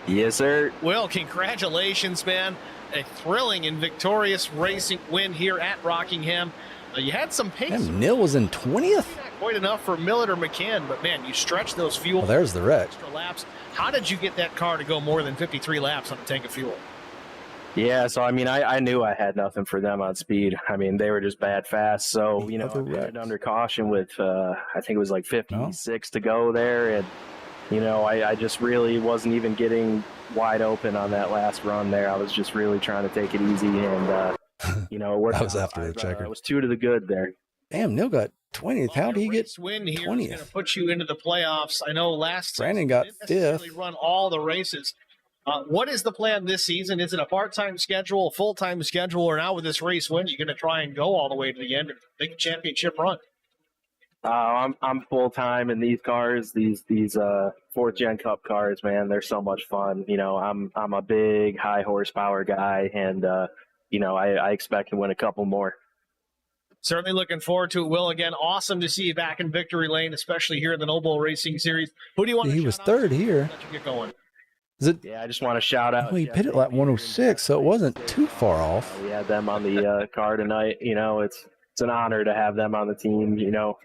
[SPEAKER 12] Yes, sir.
[SPEAKER 1] Will, congratulations, man. A thrilling and victorious racing win here at Rockingham. You had some pace.
[SPEAKER 2] And Neil was in 20th?
[SPEAKER 1] Not quite enough for Millett or McCann, but man, you stretched those fuel.
[SPEAKER 2] Well, there's the wreck.
[SPEAKER 1] Extra laps. How did you get that car to go more than 53 laps on a tank of fuel?
[SPEAKER 12] Yeah, so I mean, I knew I had nothing for them on speed. I mean, they were just bad fast. So, you know, I had under caution with, I think it was like 56 to go there. And, you know, I just really wasn't even getting wide open on that last run there. I was just really trying to take it easy. And, you know, it worked.
[SPEAKER 2] That was after the checker.
[SPEAKER 12] It was 2 to the good there.
[SPEAKER 2] Damn, Neil got 20th. How did he get
[SPEAKER 1] win here
[SPEAKER 2] 20th?
[SPEAKER 1] Is going to put you into the playoffs. I know last
[SPEAKER 2] Brandon got
[SPEAKER 1] didn't
[SPEAKER 2] 5th.
[SPEAKER 1] Run all the races. What is the plan this season? Is it a part-time schedule, a full-time schedule, or now with this race win, you're going to try and go all the way to the end and make a championship run?
[SPEAKER 12] I'm full-time in these cars, these 4th Gen Cup cars, man. They're so much fun. You know, I'm a big high horsepower guy, and you know, I expect to win a couple more.
[SPEAKER 1] Certainly looking forward to it, Will. Again, awesome to see you back in victory lane, especially here in the Noble Racing Series. Who do you want to
[SPEAKER 2] He was 3rd here.
[SPEAKER 1] let you get going?
[SPEAKER 2] Is it?
[SPEAKER 12] Yeah, I just want to shout out.
[SPEAKER 2] Oh, he pitted like 106, so it wasn't too far off.
[SPEAKER 12] We had them on the car tonight. You know, it's an honor to have them on the team. You know,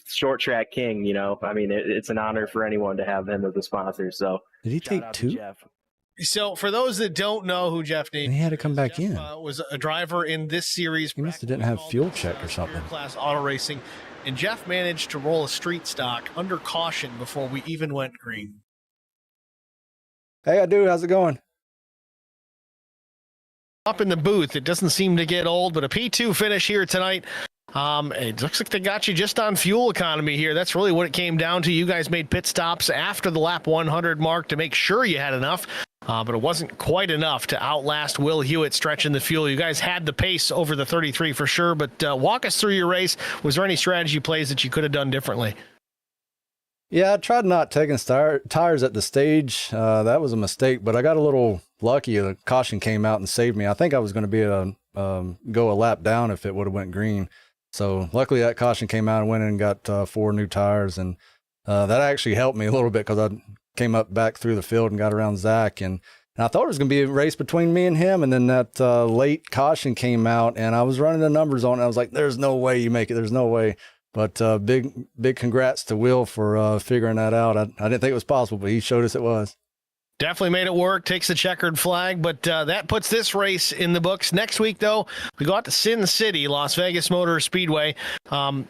[SPEAKER 12] short track king. You know, I mean, it's an honor for anyone to have them as a sponsor. So
[SPEAKER 2] did he take 2?
[SPEAKER 1] So for those that don't know who Jeff Nate,
[SPEAKER 2] and he had to come back in.
[SPEAKER 1] Was a driver in this series.
[SPEAKER 2] He must have didn't have fuel check or something.
[SPEAKER 1] Class auto racing, and Jeff managed to roll a street stock under caution before we even went green.
[SPEAKER 2] Hey, dude, how's it going?
[SPEAKER 1] Up in the booth, it doesn't seem to get old, but a P2 finish here tonight. It looks like they got you just on fuel economy here. That's really what it came down to. You guys made pit stops after the lap 100 mark to make sure you had enough, but it wasn't quite enough to outlast Will Hewitt stretching the fuel. You guys had the pace over the 33 for sure, but walk us through your race. Was there any strategy plays that you could have done differently?
[SPEAKER 2] Yeah, I tried not taking tires at the stage. That was a mistake, but I got a little lucky. The caution came out and saved me. I think I was going to be able to go a lap down if it would have went green. So luckily that caution came out and went in and got 4 new tires. And that actually helped me a little bit because I came up back through the field and got around Zach. And I thought it was going to be a race between me and him. And then that late caution came out and I was running the numbers on it. I was like, there's no way you make it. There's no way. But big congrats to Will for figuring that out. I didn't think it was possible, but he showed us it was.
[SPEAKER 1] Definitely made it work, takes the checkered flag, but that puts this race in the books. Next week, though, we go out to Sin City, Las Vegas Motor Speedway.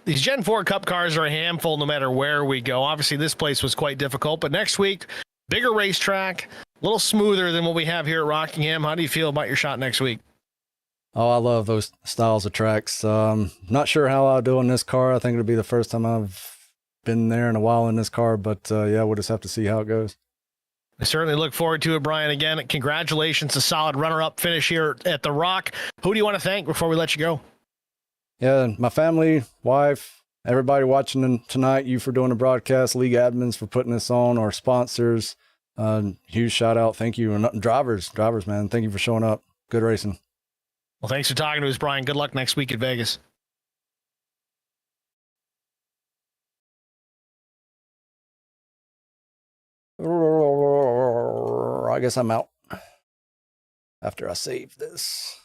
[SPEAKER 1] These Gen 4 Cup cars are a handful no matter where we go. Obviously, this place was quite difficult, but next week, bigger racetrack, a little smoother than what we have here at Rockingham. How do you feel about your shot next week?
[SPEAKER 2] Oh, I love those styles of tracks. Not sure how I'll do in this car. I think it'll be the first time I've been there in a while in this car, but yeah, we'll just have to see how it goes.
[SPEAKER 1] I certainly look forward to it, Brian. Again, congratulations, a solid runner-up finish here at the Rock. Who do you want to thank before we let you go?
[SPEAKER 2] Yeah, my family, wife, everybody watching tonight, you for doing the broadcast, league admins for putting this on, our sponsors, huge shout out. Thank you. And drivers, man, thank you for showing up. Good racing.
[SPEAKER 1] Well, thanks for talking to us, Brian. Good luck next week at Vegas.
[SPEAKER 2] I guess I'm out after I save this.